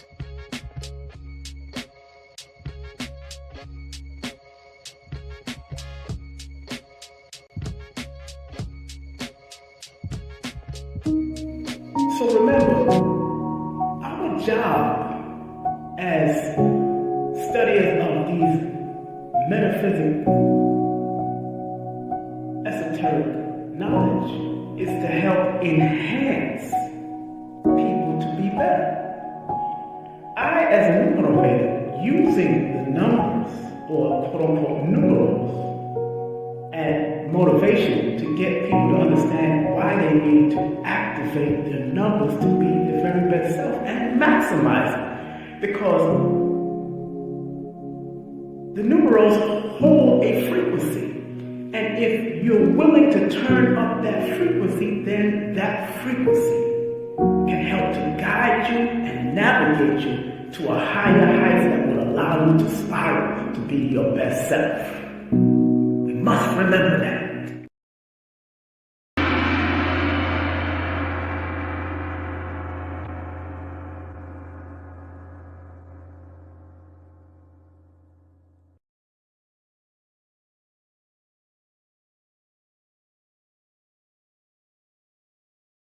So remember, our job as studiers of these metaphysical, esoteric knowledge is to help enhance people to be better. I, as a numerovator, using the numbers, or quote-unquote numerals, and motivation to get people to understand why they need to activate their numbers to be the very best self and maximize it. Because the numerals hold a frequency. And if you're willing to turn up that frequency, then that frequency guide you and navigate you to a higher height that will allow you to spiral to be your best self. We must remember that.